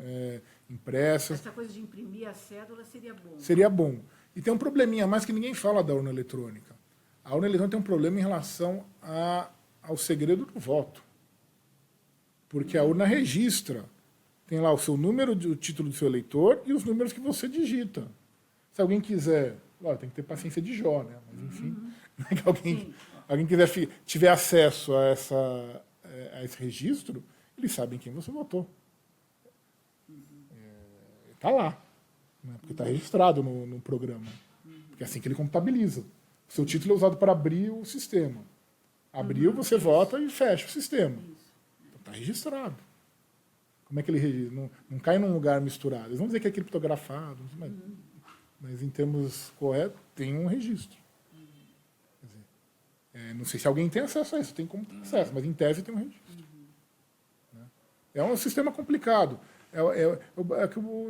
[SPEAKER 3] impressas.
[SPEAKER 2] Essa coisa de imprimir a cédula seria bom.
[SPEAKER 3] Seria bom. E tem um probleminha a mais que ninguém fala da urna eletrônica. A urna eletrônica tem um problema em relação ao segredo do voto. Porque a urna registra. Tem lá o seu número, o título do seu eleitor e os números que você digita. Se alguém quiser... Tem que ter paciência de Jó, né? Mas, enfim, não é que alguém... alguém tiver acesso a esse registro, eles sabem quem você votou. Está lá, né? Porque está registrado no programa. Porque é assim que ele contabiliza. O seu título é usado para abrir o sistema. Abriu, você vota e fecha o sistema. Então está registrado. Como é que ele registra? Não cai num lugar misturado. Eles vão dizer que é criptografado, mas em termos corretos, tem um registro. Quer dizer, não sei se alguém tem acesso a isso, tem como ter acesso, mas em tese tem um registro. Né? É um sistema complicado.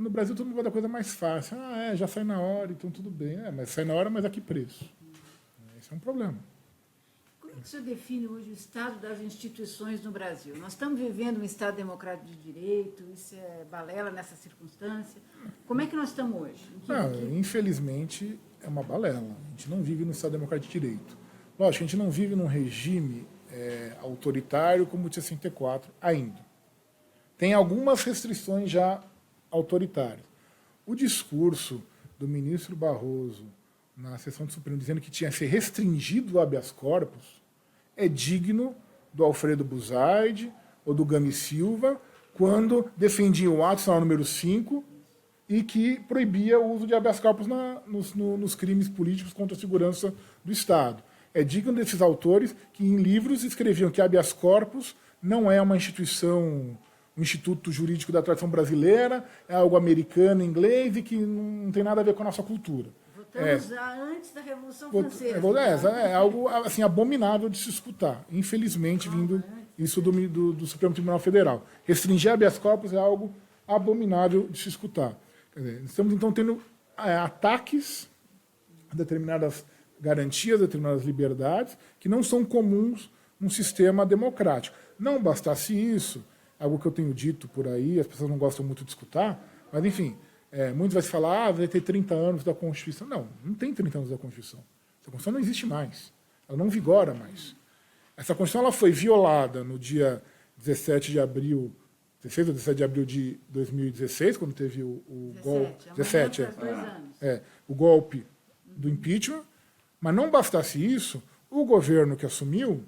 [SPEAKER 3] No Brasil todo mundo gosta da coisa mais fácil. Já sai na hora, então tudo bem. Mas sai na hora, mas a que preço? Esse é um problema.
[SPEAKER 2] Como é que o senhor define hoje o estado das instituições no Brasil? Nós estamos vivendo um estado democrático de direito, isso é balela nessa circunstância. Como é que nós estamos hoje?
[SPEAKER 3] Infelizmente, é uma balela. A gente não vive no estado democrático de direito. Lógico, a gente não vive num regime autoritário como o de 64 ainda. Tem algumas restrições já autoritárias. O discurso do ministro Barroso na sessão do Supremo dizendo que tinha que ser restringido o habeas corpus é digno do Alfredo Buzaide ou do Gami Silva quando defendia o ato nacional número 5 e que proibia o uso de habeas corpus nos crimes políticos contra a segurança do Estado. É digno desses autores que em livros escreviam que habeas corpus não é uma instituição, um instituto jurídico da tradição brasileira, é algo americano, inglês e que não tem nada a ver com a nossa cultura.
[SPEAKER 2] Votamos antes da Revolução Francesa.
[SPEAKER 3] É algo assim, abominável de se escutar, infelizmente, vindo isso do Supremo Tribunal Federal. Restringir habeas corpus é algo abominável de se escutar. Quer dizer, estamos, então, tendo ataques a determinadas garantias, a determinadas liberdades, que não são comuns num sistema democrático. Não bastasse isso, algo que eu tenho dito por aí, as pessoas não gostam muito de escutar, mas, enfim, muitos vão se falar, vai ter 30 anos da Constituição. Não tem 30 anos da Constituição. Essa Constituição não existe mais. Ela não vigora mais. Essa Constituição ela foi violada no dia 16 de abril de 2016, quando teve o golpe. 17, o golpe do impeachment. Mas não bastasse isso, o governo que assumiu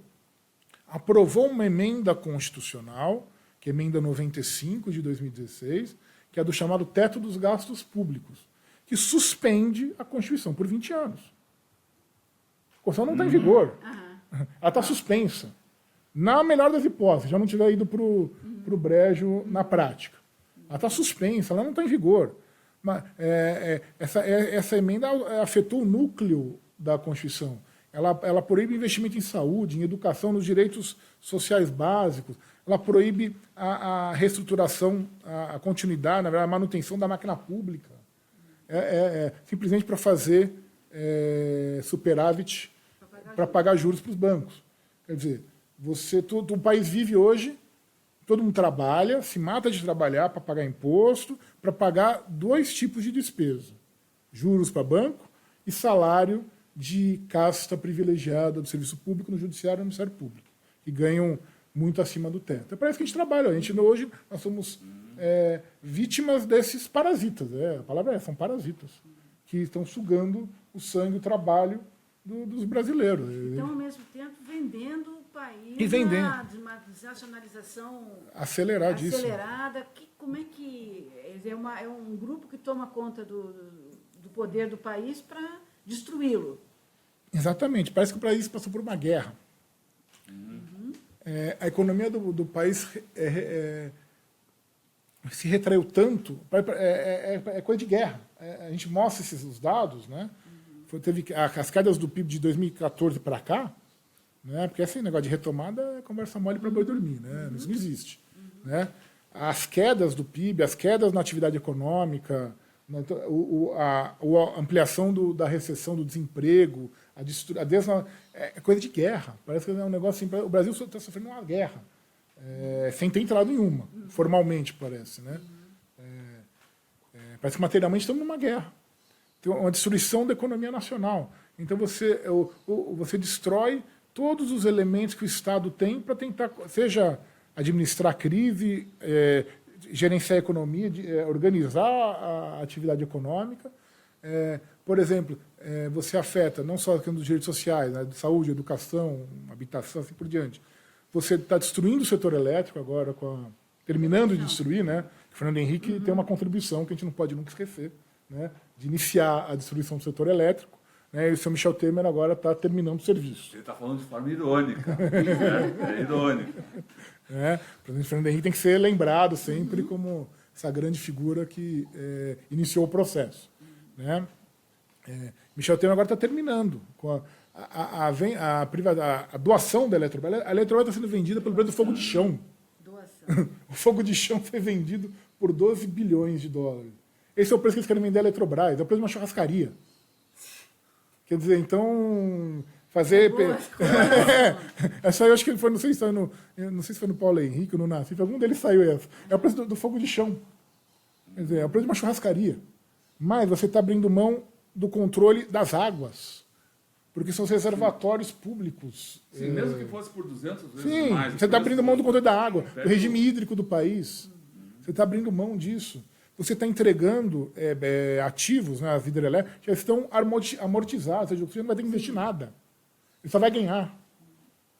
[SPEAKER 3] aprovou uma emenda constitucional, que é a emenda 95 de 2016, que é do chamado teto dos gastos públicos, que suspende a Constituição por 20 anos. A Constituição não está em vigor. Ela está suspensa. Na melhor das hipóteses, já não tiver ido para o brejo na prática. Ela está suspensa, ela não está em vigor. Mas, essa emenda afetou o núcleo da Constituição. Ela proíbe investimento em saúde, em educação, nos direitos sociais básicos. Ela proíbe a reestruturação, a continuidade, na verdade, a manutenção da máquina pública. Simplesmente para fazer superávit para pagar juros para os bancos. Quer dizer, o país vive hoje, todo mundo trabalha, se mata de trabalhar para pagar imposto, para pagar 2 tipos de despesa. Juros para banco e salário de casta privilegiada do serviço público no judiciário e no Ministério Público, que ganham muito acima do teto. Parece que a gente trabalha. Hoje nós somos vítimas desses parasitas. A palavra são parasitas, que estão sugando o sangue e o trabalho dos brasileiros.
[SPEAKER 2] Então, ao mesmo tempo, vendendo o país
[SPEAKER 3] e vendendo.
[SPEAKER 2] Uma desnacionalização
[SPEAKER 3] aceleradíssima.
[SPEAKER 2] Acelerada. Como é que... É um grupo que toma conta do poder do país para destruí-lo.
[SPEAKER 3] Exatamente. Parece que o país passou por uma guerra. A economia do país se retraiu tanto. É coisa de guerra. A gente mostra os dados, né? Teve as quedas do PIB de 2014 para cá, né? Porque esse negócio de retomada é conversa mole para boi dormir, né? Isso não existe. Né? As quedas do PIB, as quedas na atividade econômica, a ampliação da recessão, do desemprego, é coisa de guerra. Parece que é um negócio assim. O Brasil está sofrendo uma guerra, sem ter entrado em uma, formalmente, parece. Né? Parece que materialmente estamos numa guerra. Tem uma destruição da economia nacional. Então você destrói todos os elementos que o Estado tem para tentar, seja administrar a crise, gerenciar a economia, organizar a atividade econômica. por exemplo, você afeta não só a questão dos direitos sociais, né, de saúde, educação, habitação, assim por diante. Você está destruindo o setor elétrico agora, terminando de destruir, né? O Fernando Henrique tem uma contribuição que a gente não pode nunca esquecer, né, de iniciar a destruição do setor elétrico, né, e o seu Michel Temer agora está terminando o serviço.
[SPEAKER 1] Ele está falando de forma irônica. Né? É irônico.
[SPEAKER 3] O presidente Fernando Henrique tem que ser lembrado sempre como essa grande figura que iniciou o processo. Né? Michel Temer agora está terminando com a doação da Eletrobras. A Eletrobras está sendo vendida pelo preço do fogo de chão.
[SPEAKER 2] Doação.
[SPEAKER 3] O fogo de chão foi vendido por 12 bilhões de dólares. Esse é o preço que eles querem vender a Eletrobras, é o preço de uma churrascaria. Quer dizer, então, fazer... Essa aí eu acho que foi, não sei se foi no Paulo Henrique ou no Nassif, algum deles saiu essa. É o preço do fogo de chão. Quer dizer, é o preço de uma churrascaria. Mas você está abrindo mão do controle das águas, porque são os reservatórios públicos.
[SPEAKER 1] Sim, mesmo que fosse por 200 vezes
[SPEAKER 3] Sim,
[SPEAKER 1] mais.
[SPEAKER 3] você está abrindo mão do controle da água, do regime hídrico do país. Você está abrindo mão disso. Você está entregando ativos, né, as hidrelétricas, já estão amortizados, ou seja, você não vai ter que investir nada. Ele só vai ganhar.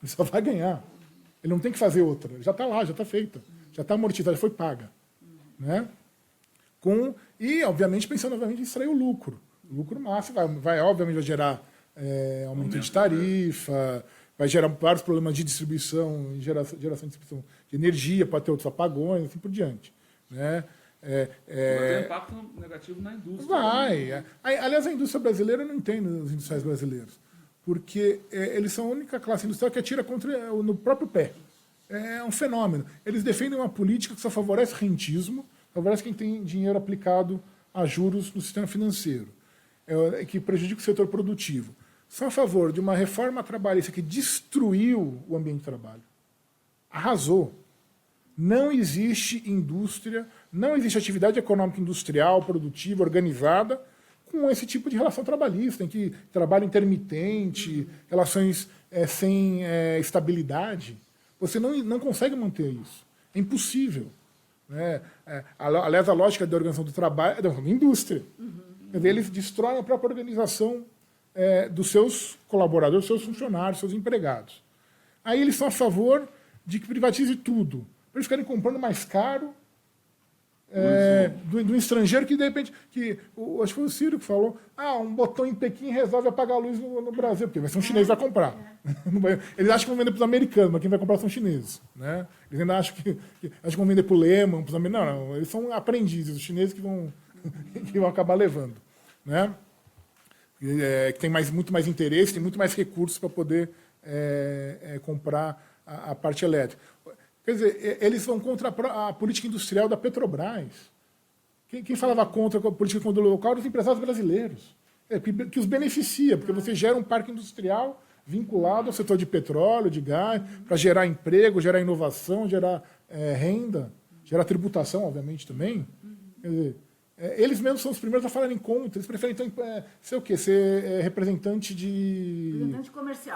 [SPEAKER 3] Ele só vai ganhar. Ele não tem que fazer outra. Ele já está lá, já está feita. Já está amortizada, já foi paga. Né? E, obviamente, pensando novamente em extrair o lucro. O lucro máximo obviamente, vai gerar aumento de tarifa, vai gerar vários problemas de distribuição, geração de distribuição de energia, pode ter outros apagões, assim por diante. Né?
[SPEAKER 1] Vai ter impacto negativo na indústria.
[SPEAKER 3] Vai. Aliás, a indústria brasileira, eu não entendo os industriais brasileiros, porque eles são a única classe industrial que atira no próprio pé. É um fenômeno. Eles defendem uma política que só favorece rentismo, favorece quem tem dinheiro aplicado a juros no sistema financeiro, que prejudica o setor produtivo. São a favor de uma reforma trabalhista que destruiu o ambiente de trabalho. Arrasou. Não existe indústria, não existe atividade econômica industrial, produtiva, organizada, com esse tipo de relação trabalhista, em que trabalho intermitente, relações sem estabilidade. Você não consegue manter isso. É impossível. Né? Aliás, a lógica da organização do trabalho é da indústria. Quer dizer, eles destroem a própria organização dos seus colaboradores, dos seus funcionários, dos seus empregados. Aí eles são a favor de que privatize tudo. Para eles ficarem comprando mais caro do estrangeiro que, de repente, acho que foi o Ciro que falou, um botão em Pequim resolve apagar a luz no Brasil, porque vai ser um chinês que vai comprar. Eles acham que vão vender para os americanos, mas quem vai comprar são chineses. Né? Eles ainda acham que vão vender para o Lehman, para os americanos. Não, eles são aprendizes, os chineses que vão acabar levando. Né? Que tem muito mais interesse, tem muito mais recursos para poder comprar a parte elétrica. Quer dizer, eles vão contra a política industrial da Petrobras. Quem falava contra a política local eram os empresários brasileiros, que os beneficia, porque você gera um parque industrial vinculado ao setor de petróleo, de gás, para gerar emprego, gerar inovação, gerar renda, gerar tributação, obviamente, também. Quer dizer, eles mesmos são os primeiros a falarem contra. Eles preferem, então, ser o quê? Ser representante de...
[SPEAKER 2] Representante
[SPEAKER 3] comercial.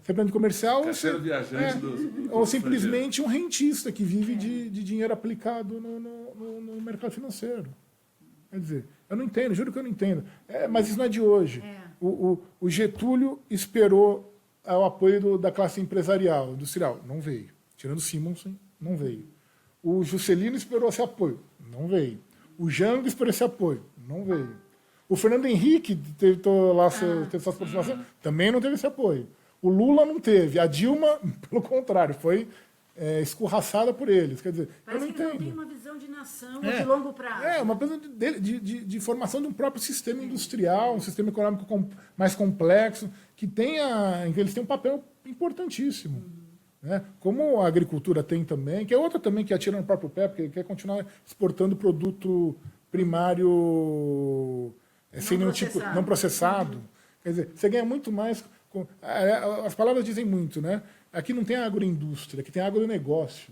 [SPEAKER 3] Representante comercial ou simplesmente um rentista que vive de dinheiro aplicado no mercado financeiro. Quer dizer, eu não entendo, juro que eu não entendo. Mas isso não é de hoje. O Getúlio esperou o apoio da classe empresarial, industrial. Não veio. Tirando o Simonsen, não veio. O Juscelino esperou esse apoio. Não veio. O Jango esperou esse apoio. Não veio. O Fernando Henrique teve suas aproximações, também não teve esse apoio. O Lula não teve. A Dilma, pelo contrário, foi escorraçada por eles. Quer dizer,
[SPEAKER 2] parece
[SPEAKER 3] eu não
[SPEAKER 2] que
[SPEAKER 3] entendo.
[SPEAKER 2] não tem uma visão de nação de longo prazo.
[SPEAKER 3] Uma coisa de formação de um próprio sistema industrial, um sistema econômico mais complexo, que eles têm um papel importantíssimo. Né? Como a agricultura tem também, que é outra também que atira no próprio pé, porque quer continuar exportando produto primário sem nenhum tipo não processado. Quer dizer, você ganha muito mais. As palavras dizem muito, né? Aqui não tem agroindústria, aqui tem agronegócio.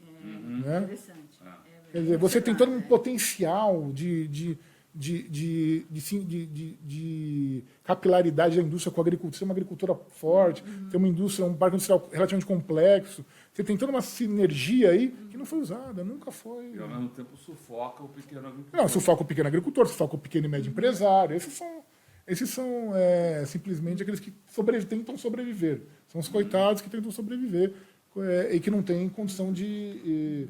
[SPEAKER 3] Né?
[SPEAKER 2] Interessante.
[SPEAKER 3] Quer dizer, você tem todo um potencial de capilaridade da indústria com a agricultura. Tem uma agricultura forte, tem uma indústria, um parque industrial relativamente complexo, Você tem toda uma sinergia aí que não foi usada, nunca foi.
[SPEAKER 1] E ao mesmo tempo sufoca o pequeno agricultor.
[SPEAKER 3] Não, sufoca o pequeno agricultor, sufoca o pequeno e médio empresário. Esses são simplesmente aqueles que tentam sobreviver. São os coitados que tentam sobreviver e que não têm condição de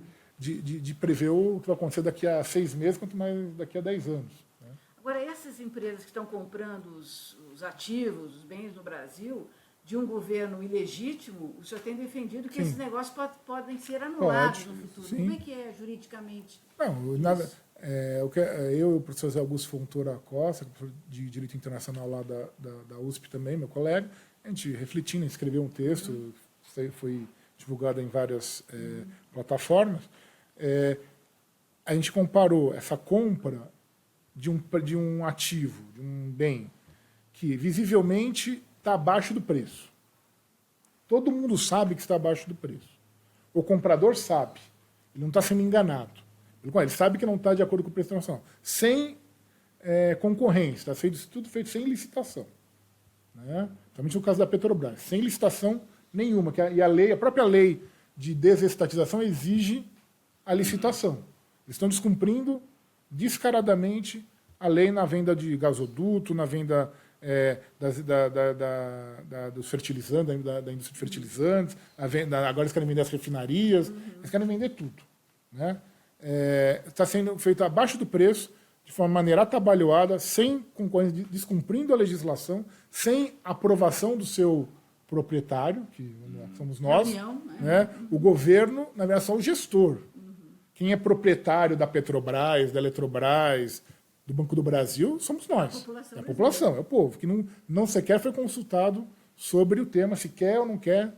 [SPEAKER 3] prever o que vai acontecer daqui a 6 meses, quanto mais daqui a 10 anos. Né?
[SPEAKER 2] Agora, essas empresas que estão comprando os ativos, os bens no Brasil, de um governo ilegítimo, o senhor tem defendido que esses negócios podem ser anulados no futuro.
[SPEAKER 3] Sim.
[SPEAKER 2] Como é que é juridicamente?
[SPEAKER 3] Não, eu e o professor Zé Augusto Fontoura Costa, professor de Direito Internacional lá da USP também, meu colega, a gente refletindo, escreveu um texto, foi divulgado em várias plataformas. A gente comparou essa compra de um ativo, de um bem, que visivelmente está abaixo do preço. Todo mundo sabe que está abaixo do preço. O comprador sabe, ele não está sendo enganado. Ele sabe que não está de acordo com o preço internacional. Sem concorrência, está tudo feito sem licitação. Né? Principalmente no caso da Petrobras, sem licitação nenhuma. E a própria lei de desestatização exige a licitação. Eles estão descumprindo descaradamente a lei na venda de gasoduto, na venda dos fertilizantes, da indústria de fertilizantes, agora eles querem vender as refinarias, eles querem vender tudo. Né? Está sendo feito abaixo do preço, de uma maneira atabalhoada, sem concorrência, descumprindo a legislação, sem aprovação do seu proprietário, que somos nós, né? O governo, na verdade, é só o gestor. Quem é proprietário da Petrobras, da Eletrobras, do Banco do Brasil, somos nós. É a população, é o povo, que não sequer foi consultado sobre o tema, se quer ou não quer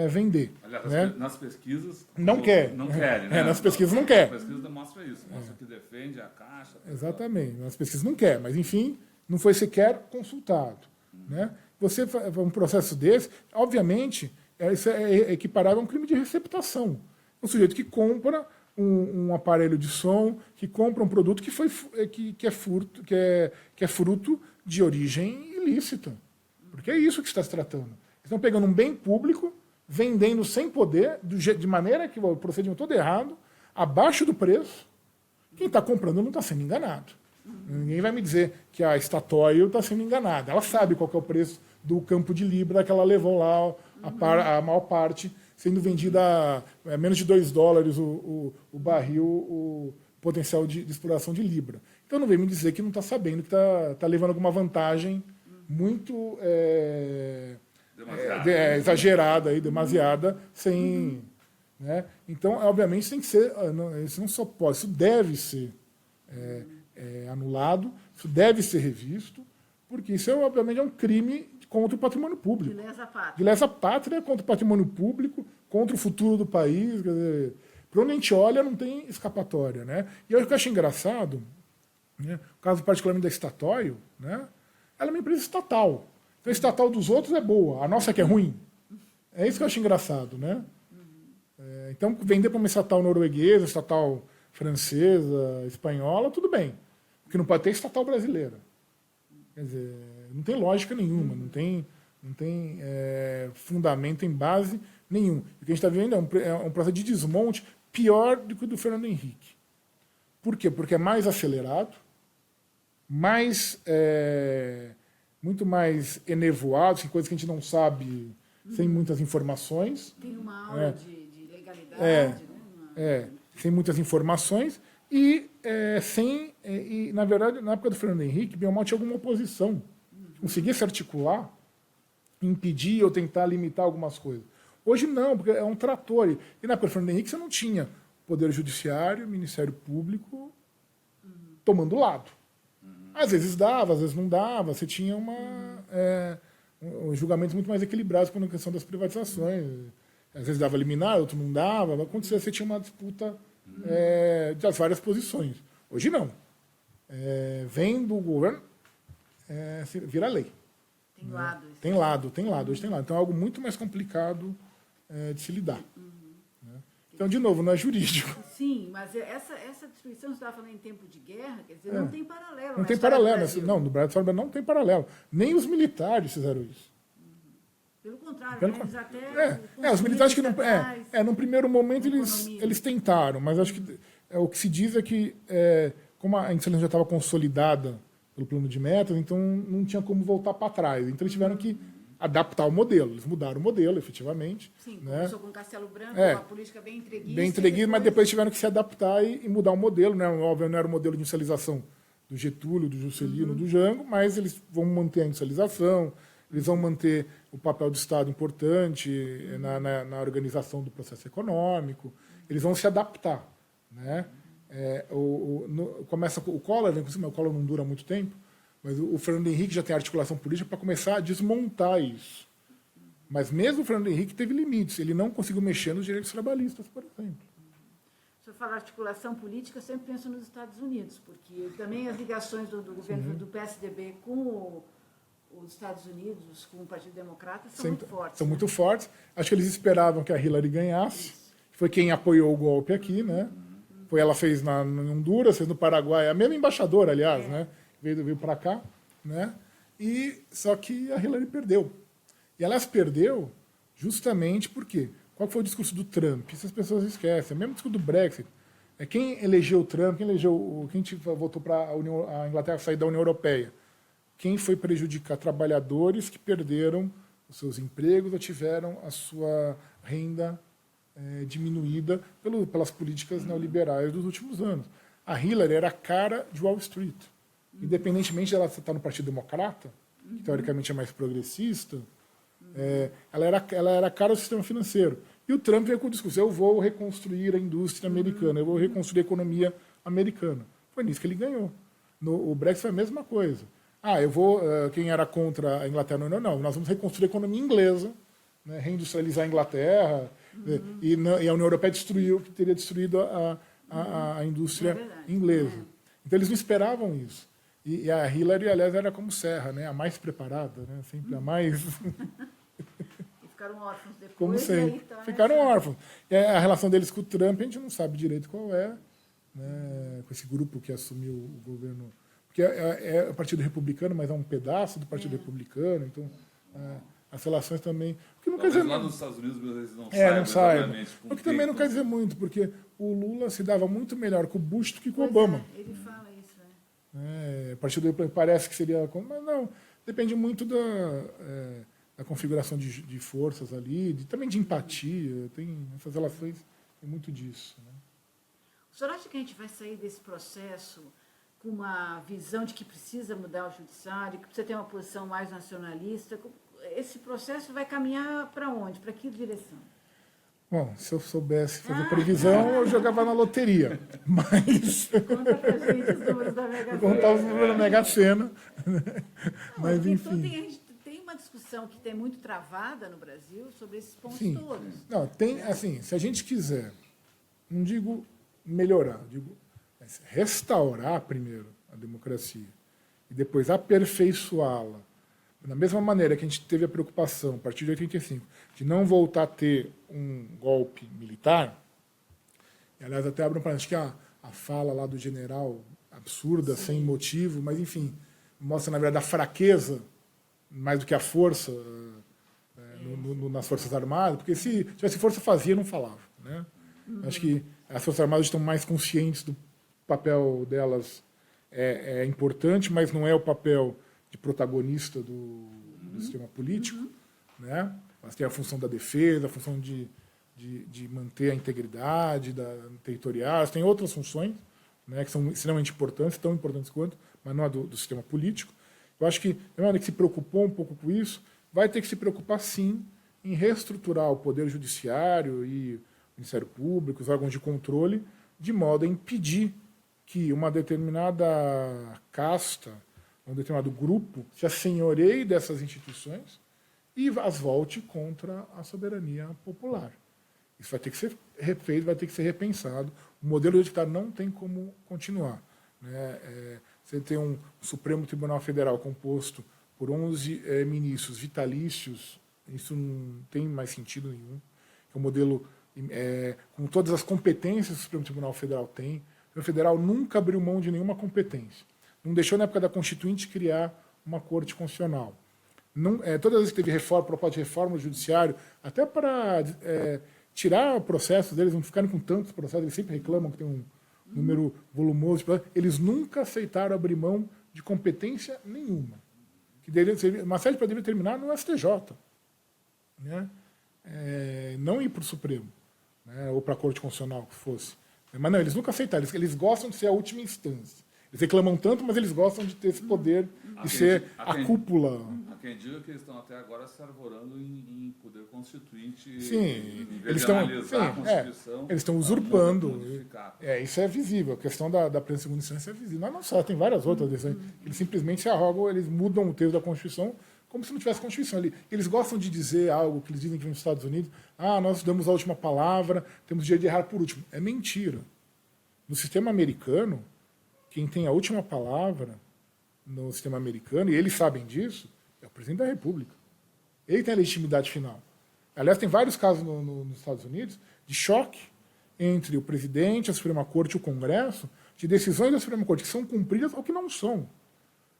[SPEAKER 3] vender.
[SPEAKER 1] Aliás,
[SPEAKER 3] né?
[SPEAKER 1] nas pesquisas...
[SPEAKER 3] Não querem, né? Nas pesquisas não quer.
[SPEAKER 1] Nas pesquisas mostra isso, mostra que defende a Caixa.
[SPEAKER 3] Exatamente, nas pesquisas não quer, mas, enfim, não foi sequer consultado. Né? Você um processo desse, obviamente, isso é equiparável a um crime de receptação. Um sujeito que compra um aparelho de som, que compra um produto que é fruto de origem ilícita. Porque é isso que está se tratando. Eles estão pegando um bem público, vendendo sem poder, de maneira que o procedimento todo errado, abaixo do preço. Quem está comprando não está sendo enganado. Ninguém vai me dizer que a Statoil está sendo enganada. Ela sabe qual que é o preço do campo de Libra que ela levou lá, a maior parte, sendo vendida a menos de $2 o barril, o potencial de exploração de Libra. Então não vem me dizer que não está sabendo, que está levando alguma vantagem muito exagerada, demasiada, sem... Né? Então, obviamente, isso tem que ser... Isso não só pode, isso deve ser anulado, isso deve ser revisto, porque isso, obviamente, é um crime contra o patrimônio público. De lesa pátria contra o patrimônio público, contra o futuro do país. Para onde a gente olha, não tem escapatória. Né? E o que eu acho engraçado, né, o caso particularmente da Statoil, né, ela é uma empresa estatal. Então, a estatal dos outros é boa, a nossa que é ruim. É isso que eu acho engraçado. Né? Então, vender para uma estatal norueguesa, estatal francesa, espanhola, tudo bem. O que não pode ter é estatal brasileira. Quer dizer, não tem lógica nenhuma, não tem fundamento em base nenhum. O que a gente está vendo é um processo de desmonte pior do que o do Fernando Henrique. Por quê? Porque é mais acelerado, muito mais enevoado, sem coisas que a gente não sabe, sem muitas informações.
[SPEAKER 2] Tem uma aula de legalidade, né?
[SPEAKER 3] Sem muitas informações e na verdade, na época do Fernando Henrique, bem ou mal tinha alguma oposição. Conseguia se articular, impedir ou tentar limitar algumas coisas. Hoje não, porque é um trator. E na época do Fernando Henrique você não tinha Poder Judiciário, Ministério Público tomando lado. Às vezes dava, às vezes não dava. Você tinha julgamentos muito mais equilibrados com a questão das privatizações. Às vezes dava liminar, outro não dava. Acontecia, você tinha uma disputa das várias posições. Hoje não. Vem do governo, vira lei.
[SPEAKER 2] Tem lado.
[SPEAKER 3] Tem lado. Hoje tem lado. Então é algo muito mais complicado de se lidar. Né? Então, de novo, não é jurídico.
[SPEAKER 2] Sim, mas essa destruição, você estava falando em tempo de guerra, quer dizer, não tem paralelo.
[SPEAKER 3] Não tem paralelo. Não, no Brasil não tem paralelo. Nem os militares fizeram isso.
[SPEAKER 2] Pelo contrário,
[SPEAKER 3] Pelo
[SPEAKER 2] né? Eles até
[SPEAKER 3] os militares que não.
[SPEAKER 2] atrás,
[SPEAKER 3] Num primeiro momento
[SPEAKER 2] economia.
[SPEAKER 3] eles tentaram, mas acho que o que se diz é que, como a iniciativa já estava consolidada pelo plano de metas, então não tinha como voltar para trás. Então eles tiveram que adaptar o modelo. Eles mudaram o modelo, efetivamente.
[SPEAKER 2] Sim,
[SPEAKER 3] né?
[SPEAKER 2] começou com Castelo Branco,
[SPEAKER 3] É.
[SPEAKER 2] uma política bem entreguista.
[SPEAKER 3] Bem entreguista, mas depois tiveram que se adaptar e mudar o modelo. Né? Óbvio, não era o modelo de industrialização do Getúlio, do Juscelino, do Jango, mas eles vão manter a industrialização, eles vão manter o papel do Estado importante na organização do processo econômico, eles vão se adaptar. Né? Começa o Collor, né? O Collor não dura muito tempo, mas o Fernando Henrique já tem articulação política para começar a desmontar isso. Mas mesmo o Fernando Henrique teve limites, ele não conseguiu mexer nos direitos trabalhistas, por exemplo.
[SPEAKER 2] Se eu falar articulação política, eu sempre penso nos Estados Unidos, porque também as ligações do governo do PSDB com os Estados Unidos, com o Partido Democrata, são muito fortes.
[SPEAKER 3] São muito fortes. Acho que eles esperavam que a Hillary ganhasse. Foi quem apoiou o golpe aqui, né? Foi ela fez em Honduras, fez no Paraguai, a mesma embaixadora, aliás, né? Veio para cá, né? Só que a Hillary perdeu. E ela perdeu justamente porque qual foi o discurso do Trump? Isso as pessoas esquecem. É o mesmo discurso do Brexit. Quem elegeu o Trump, quem votou para a Inglaterra sair da União Europeia? Quem foi prejudicar trabalhadores que perderam os seus empregos ou tiveram a sua renda diminuída pelas políticas neoliberais dos últimos anos. A Hillary era a cara de Wall Street. Independentemente de ela estar no Partido Democrata, que teoricamente é mais progressista, ela era a cara do sistema financeiro. E o Trump veio com o discurso: eu vou reconstruir a indústria americana, eu vou reconstruir a economia americana. Foi nisso que ele ganhou. O Brexit foi a mesma coisa. Quem era contra a Inglaterra, não, nós vamos reconstruir a economia inglesa, né, reindustrializar a Inglaterra, e a União Europeia teria destruído a indústria inglesa. Então eles não esperavam isso. E a Hillary, aliás, era como Serra, né, a mais preparada, né, sempre a mais...
[SPEAKER 2] E ficaram órfãos depois.
[SPEAKER 3] Como sempre. Ficaram órfãos. E a relação deles com o Trump, a gente não sabe direito qual é, né, com esse grupo que assumiu o governo. Porque é o Partido Republicano, mas é um pedaço do Partido Republicano, então as relações também... Porque não quer dizer
[SPEAKER 1] lá nos Estados Unidos eles não
[SPEAKER 3] não saibam.
[SPEAKER 1] exatamente com
[SPEAKER 3] Porque
[SPEAKER 1] quem
[SPEAKER 3] também não quer dizer muito, porque o Lula se dava muito melhor com o Bush do que com o Obama.
[SPEAKER 2] Ele fala isso, né?
[SPEAKER 3] O Partido Republicano parece que seria... Mas não, depende muito da configuração de forças ali, também de empatia, tem essas relações, tem muito disso. Né?
[SPEAKER 2] O senhor acha que a gente vai sair desse processo com uma visão de que precisa mudar o judiciário, que precisa ter uma posição mais nacionalista? Esse processo vai caminhar para onde? Para que direção?
[SPEAKER 3] Bom, se eu soubesse fazer previsão, eu jogava na loteria. Mas...
[SPEAKER 2] Conta pra gente os números da Mega Sena.
[SPEAKER 3] Vou contar os números da Mega Sena. Mas, enfim.
[SPEAKER 2] Então, a gente tem uma discussão que tem muito travada no Brasil sobre esses pontos todos.
[SPEAKER 3] Não, tem, assim, se a gente quiser, não digo melhorar, digo restaurar primeiro a democracia e depois aperfeiçoá-la, da mesma maneira que a gente teve a preocupação, a partir de 85, de não voltar a ter um golpe militar, e, aliás, até abro um parênteses, que a fala lá do general absurda, sem motivo, mas, enfim, mostra, na verdade, a fraqueza mais do que a força nas Forças Armadas, porque se tivesse força, fazia, não falava. Né? Acho que as Forças Armadas estão mais conscientes do papel delas é importante, mas não é o papel de protagonista do sistema político. Né? Elas têm a função da defesa, a função de manter a integridade territorial, elas têm outras funções, né, que são extremamente importantes, tão importantes quanto, mas não a do sistema político. Eu acho que, na hora que se preocupou um pouco com isso, vai ter que se preocupar, sim, em reestruturar o Poder Judiciário e o Ministério Público, os órgãos de controle, de modo a impedir que uma determinada casta, um determinado grupo, se assenhoreie dessas instituições e as volte contra a soberania popular. Isso vai ter que ser refeito, vai ter que ser repensado. O modelo judiciário não tem como continuar. Né? Você tem um Supremo Tribunal Federal composto por 11 ministros vitalícios, isso não tem mais sentido nenhum. É um modelo com todas as competências que o Supremo Tribunal Federal tem. O Supremo Federal nunca abriu mão de nenhuma competência. Não deixou, na época da Constituinte, criar uma Corte Constitucional. Não, todas as vezes que teve proposta de reforma do judiciário, até para tirar processos deles, não ficarem com tantos processos, eles sempre reclamam que tem um número volumoso de processos, eles nunca aceitaram abrir mão de competência nenhuma. Uma série poderia terminar no STJ, né? Não ir para o Supremo, né? Ou para a Corte Constitucional, que fosse. Mas não, eles nunca aceitaram, eles gostam de ser a última instância. Eles reclamam tanto, mas eles gostam de ter esse poder de ser a cúpula.
[SPEAKER 1] Há quem diga que eles estão até agora se arvorando em poder constituinte.
[SPEAKER 3] Sim,
[SPEAKER 1] eles
[SPEAKER 3] estão usurpando. Isso é visível. A questão da primeira e segunda instância é visível. Mas não só, tem várias outras decisões. Eles simplesmente se arrogam, eles mudam o texto da Constituição como se não tivesse Constituição ali. Eles gostam de dizer algo que eles dizem que nos Estados Unidos, nós damos a última palavra, temos o direito de errar por último. É mentira. No sistema americano, quem tem a última palavra no sistema americano, e eles sabem disso, é o presidente da República. Ele tem a legitimidade final. Aliás, tem vários casos nos Estados Unidos de choque entre o presidente, a Suprema Corte e o Congresso, de decisões da Suprema Corte que são cumpridas ou que não são.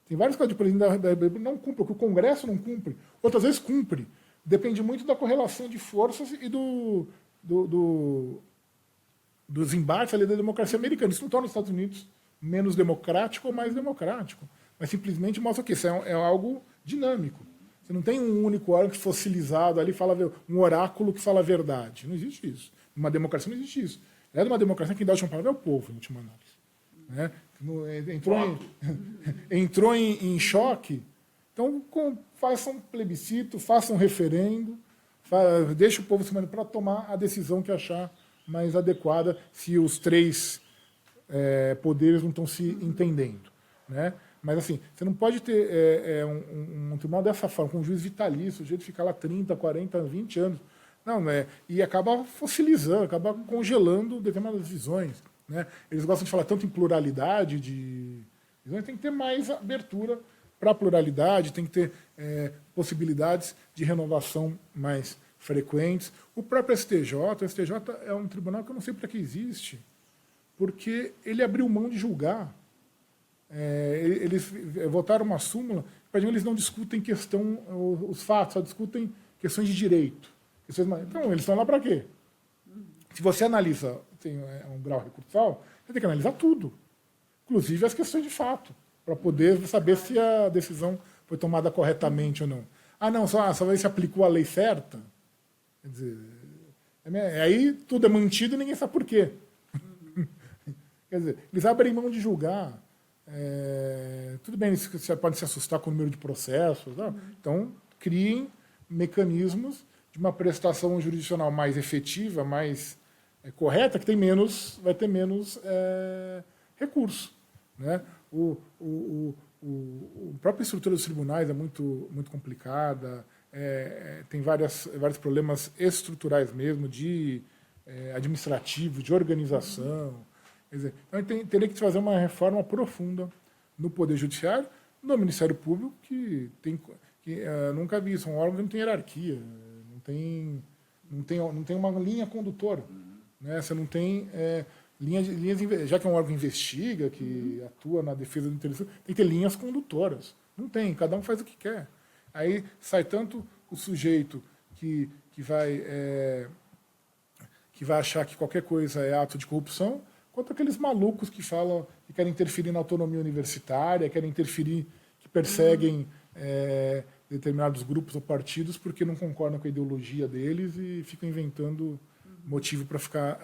[SPEAKER 3] Tem vários casos de presidente da República que não cumpre, que o Congresso não cumpre, outras vezes cumpre. Depende muito da correlação de forças e dos embates ali da democracia americana. Isso não torna os Estados Unidos menos democrático ou mais democrático, mas simplesmente mostra que isso é algo dinâmico. Você não tem um único órgão fossilizado ali, um oráculo que fala a verdade. Não existe isso. Numa democracia não existe isso. Numa democracia, quem dá a última palavra é o povo, em última análise. Né? Entrou em choque, então faça um plebiscito, faça um referendo, deixe o povo se manifestar para tomar a decisão que achar mais adequada, se os três poderes não estão se entendendo. Né? Mas assim, você não pode ter um tribunal dessa forma, com um juiz vitalício, o jeito de ficar lá 30, 40, 20 anos. Não, e acaba fossilizando, acaba congelando determinadas visões. Né? Eles gostam de falar tanto em pluralidade de visões, tem que ter mais abertura para a pluralidade, tem que ter possibilidades de renovação mais frequentes. O próprio STJ é um tribunal que eu não sei para que existe, porque ele abriu mão de julgar. Eles votaram uma súmula, eles não discutem os fatos, só discutem questões de direito. Então, eles estão lá para quê? Se você analisa, tem um grau recursal, você tem que analisar tudo, inclusive as questões de fato, para poder saber se a decisão foi tomada corretamente ou não. Só ver se aplicou a lei certa. Quer dizer, aí tudo é mantido e ninguém sabe por quê. Quer dizer, eles abrem mão de julgar. Tudo bem, eles podem se assustar com o número de processos. Não? Então, criem mecanismos de uma prestação jurisdicional mais efetiva, mais correta, que vai ter menos recurso. Né? A própria estrutura dos tribunais é muito, muito complicada, tem vários problemas estruturais mesmo, de administrativo, de organização. Quer dizer, então teria que fazer uma reforma profunda no Poder Judiciário, no Ministério Público, que nunca vi isso, um órgão que não tem hierarquia, não tem uma linha condutora. Né? Você não tem linhas, já que é um órgão que investiga, que atua na defesa do interesse, tem que ter linhas condutoras. Não tem, cada um faz o que quer. Aí sai tanto o sujeito que vai achar que qualquer coisa é ato de corrupção, quanto aqueles malucos que falam que querem interferir na autonomia universitária, querem interferir, que perseguem determinados grupos ou partidos porque não concordam com a ideologia deles e ficam inventando motivo para ficar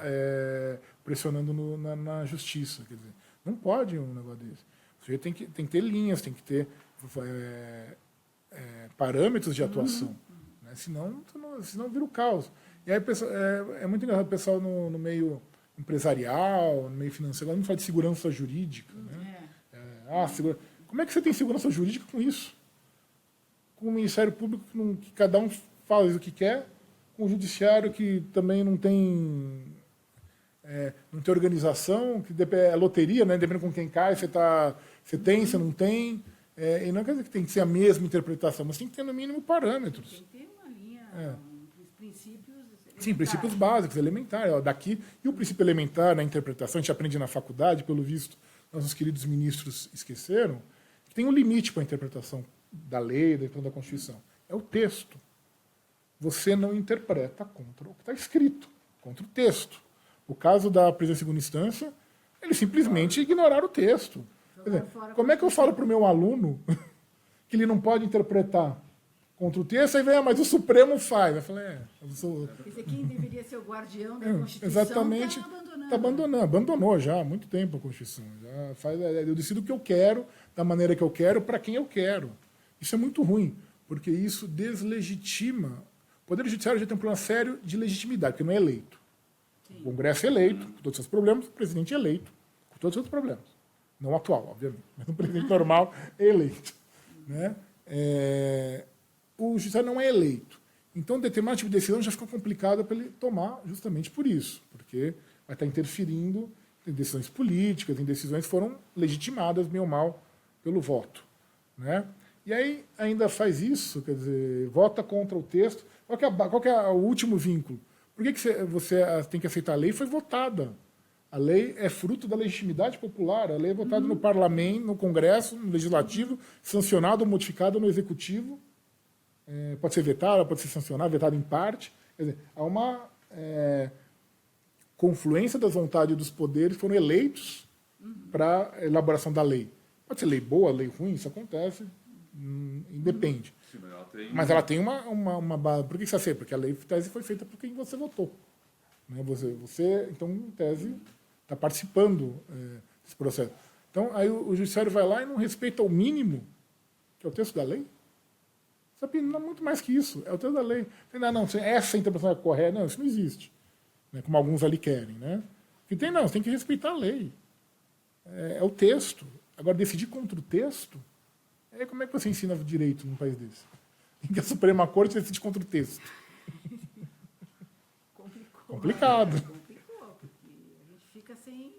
[SPEAKER 3] pressionando na justiça. Quer dizer, não pode um negócio desse. O sujeito tem que ter linhas, tem que ter parâmetros de atuação. Né? Senão vira o caos. E aí é muito engraçado o pessoal no meio empresarial, no meio financeiro, não fala de segurança jurídica. Né? Como é que você tem segurança jurídica com isso? Com o Ministério Público que cada um faz o que quer, com o Judiciário que também não tem organização, que é loteria, né? Dependendo com quem cai, você tem, você não tem. E não quer dizer que tem que ser a mesma interpretação, mas tem que ter, no mínimo, parâmetros.
[SPEAKER 2] Tem que ter uma linha, princípios.
[SPEAKER 3] Sim, princípios básicos, elementares. E o princípio elementar na interpretação, a gente aprende na faculdade, pelo visto, nossos queridos ministros esqueceram, que tem um limite para a interpretação da lei, da Constituição. É o texto. Você não interpreta contra o que está escrito, contra o texto. O caso da prisão em segunda instância, eles simplesmente ignoraram o texto. Quer dizer, como é que eu falo para o meu aluno que ele não pode interpretar contra o texto, aí vem, mas o Supremo faz. Eu falei,
[SPEAKER 2] Quem deveria ser o guardião da Constituição
[SPEAKER 3] exatamente, está abandonando. Abandonou já há muito tempo a Constituição. Já faz, eu decido o que eu quero, da maneira que eu quero, para quem eu quero. Isso é muito ruim, porque isso deslegitima. O Poder Judiciário já tem um problema sério de legitimidade, porque não é eleito. Sim. O Congresso é eleito, com todos os seus problemas, o presidente é eleito, com todos os seus problemas. Não atual, obviamente, mas um presidente normal é eleito. Né? O judiciário não é eleito. Então, determinado tipo de decisão já fica complicada para ele tomar justamente por isso, porque vai estar interferindo em decisões políticas, em decisões que foram legitimadas, meio ou mal, pelo voto. Né? E aí ainda faz isso, quer dizer, vota contra o texto. Qual que é o último vínculo? Por que você tem que aceitar a lei? Foi votada. A lei é fruto da legitimidade popular. A lei é votada no parlamento, no Congresso, no Legislativo, sancionada ou modificada no Executivo. Pode ser vetada, pode ser sancionada, vetada em parte. Quer dizer, há uma confluência das vontades dos poderes, foram eleitos para a elaboração da lei. Pode ser lei boa, lei ruim, isso acontece, independe.
[SPEAKER 1] Sim,
[SPEAKER 3] mas ela tem uma base. Por que você aceita? Porque a lei, em tese, foi feita por quem você votou. Né? Você, então, em tese, está participando desse processo. Então, aí o judiciário vai lá e não respeita o mínimo, que é o texto da lei. Não é muito mais que isso, é o texto da lei. Não, essa interpretação é correta. Não, isso não existe. Né? Como alguns ali querem. Né? Você tem que respeitar a lei. É o texto. Agora, decidir contra o texto, como é que você ensina direito num país desse? Em que a Suprema Corte decide contra o texto. Complicado.
[SPEAKER 2] Complicou, porque a gente fica sem...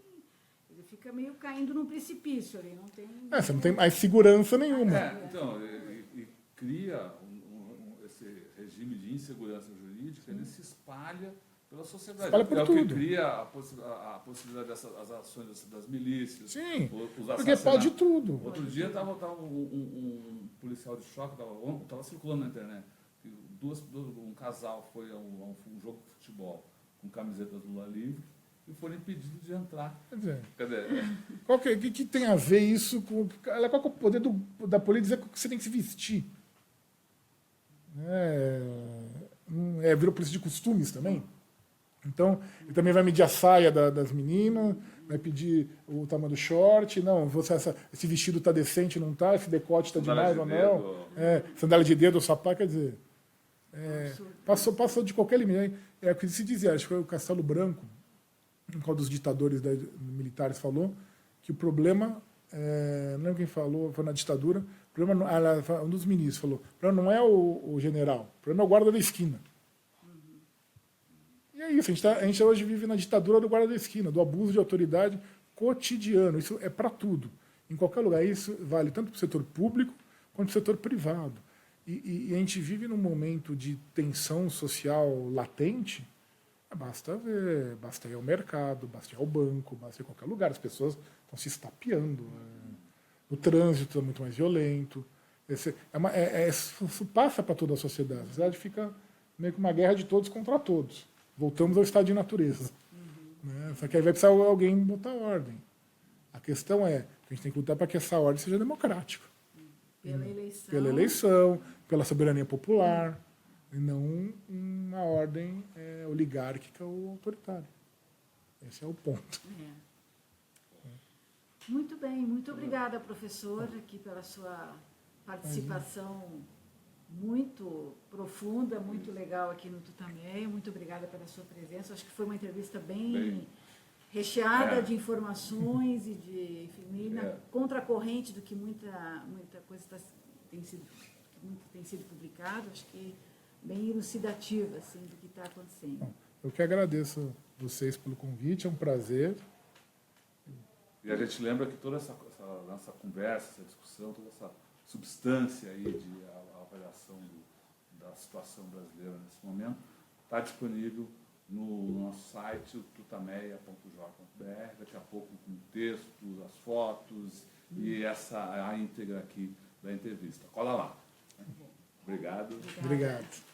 [SPEAKER 2] Ele fica meio caindo num precipício ali, não tem...
[SPEAKER 3] Você não tem mais segurança nenhuma.
[SPEAKER 1] Então, e cria esse regime de insegurança jurídica, ele se espalha pela sociedade.
[SPEAKER 3] Espalha por tudo.
[SPEAKER 1] O que cria a possibilidade das ações das milícias.
[SPEAKER 3] Sim,
[SPEAKER 1] os
[SPEAKER 3] porque pode tudo.
[SPEAKER 1] Outro dia estava um policial de choque, estava circulando na internet. Um casal foi a um jogo de futebol com camisetas Lula livre e foram impedidos de entrar.
[SPEAKER 3] Quer dizer, que tem a ver isso com... Qual que é o poder da polícia dizer que você tem que se vestir? Virou polícia de costumes também. Então, ele também vai medir a saia das meninas, vai pedir o tamanho do short, não, esse vestido está decente, não está, esse decote está demais ou não. Sandália de dedo, sapato, quer dizer... Passou de qualquer limite. É o que se dizia, acho que foi o Castelo Branco, um qual dos ditadores militares falou, que o problema, não lembro quem falou, foi na ditadura, o problema, um dos ministros falou, o problema não é o general, o problema é o guarda da esquina. E é isso, a gente hoje vive na ditadura do guarda da esquina, do abuso de autoridade cotidiano. Isso é para tudo, em qualquer lugar. Isso vale tanto para o setor público quanto para o setor privado. E a gente vive num momento de tensão social latente. Basta ver, basta ir ao mercado, basta ir ao banco, basta ir a qualquer lugar. As pessoas estão se estapeando. O trânsito é muito mais violento. Isso passa para toda a sociedade. A sociedade fica meio que uma guerra de todos contra todos. Voltamos ao estado de natureza. Né? Só que aí vai precisar alguém botar ordem. A questão é que a gente tem que lutar para que essa ordem seja democrática. Pela eleição, pela soberania popular, e não uma ordem oligárquica ou autoritária. Esse é o ponto.
[SPEAKER 2] Muito bem, muito obrigada, professor, aqui pela sua participação muito profunda, muito legal aqui no Tutameia. Muito obrigada pela sua presença. Acho que foi uma entrevista bem recheada de informações e de, enfim, na contracorrente do que muita coisa tem sido publicado. Acho que bem elucidativa assim, do que está acontecendo.
[SPEAKER 3] Bom, eu que agradeço vocês pelo convite, é um prazer.
[SPEAKER 1] E a gente lembra que toda essa nossa conversa, essa discussão, toda essa substância aí de avaliação da situação brasileira nesse momento está disponível no nosso site, tutameia.jor.br, daqui a pouco com textos, as fotos e a íntegra aqui da entrevista. Cola lá. Obrigado.
[SPEAKER 3] Obrigado.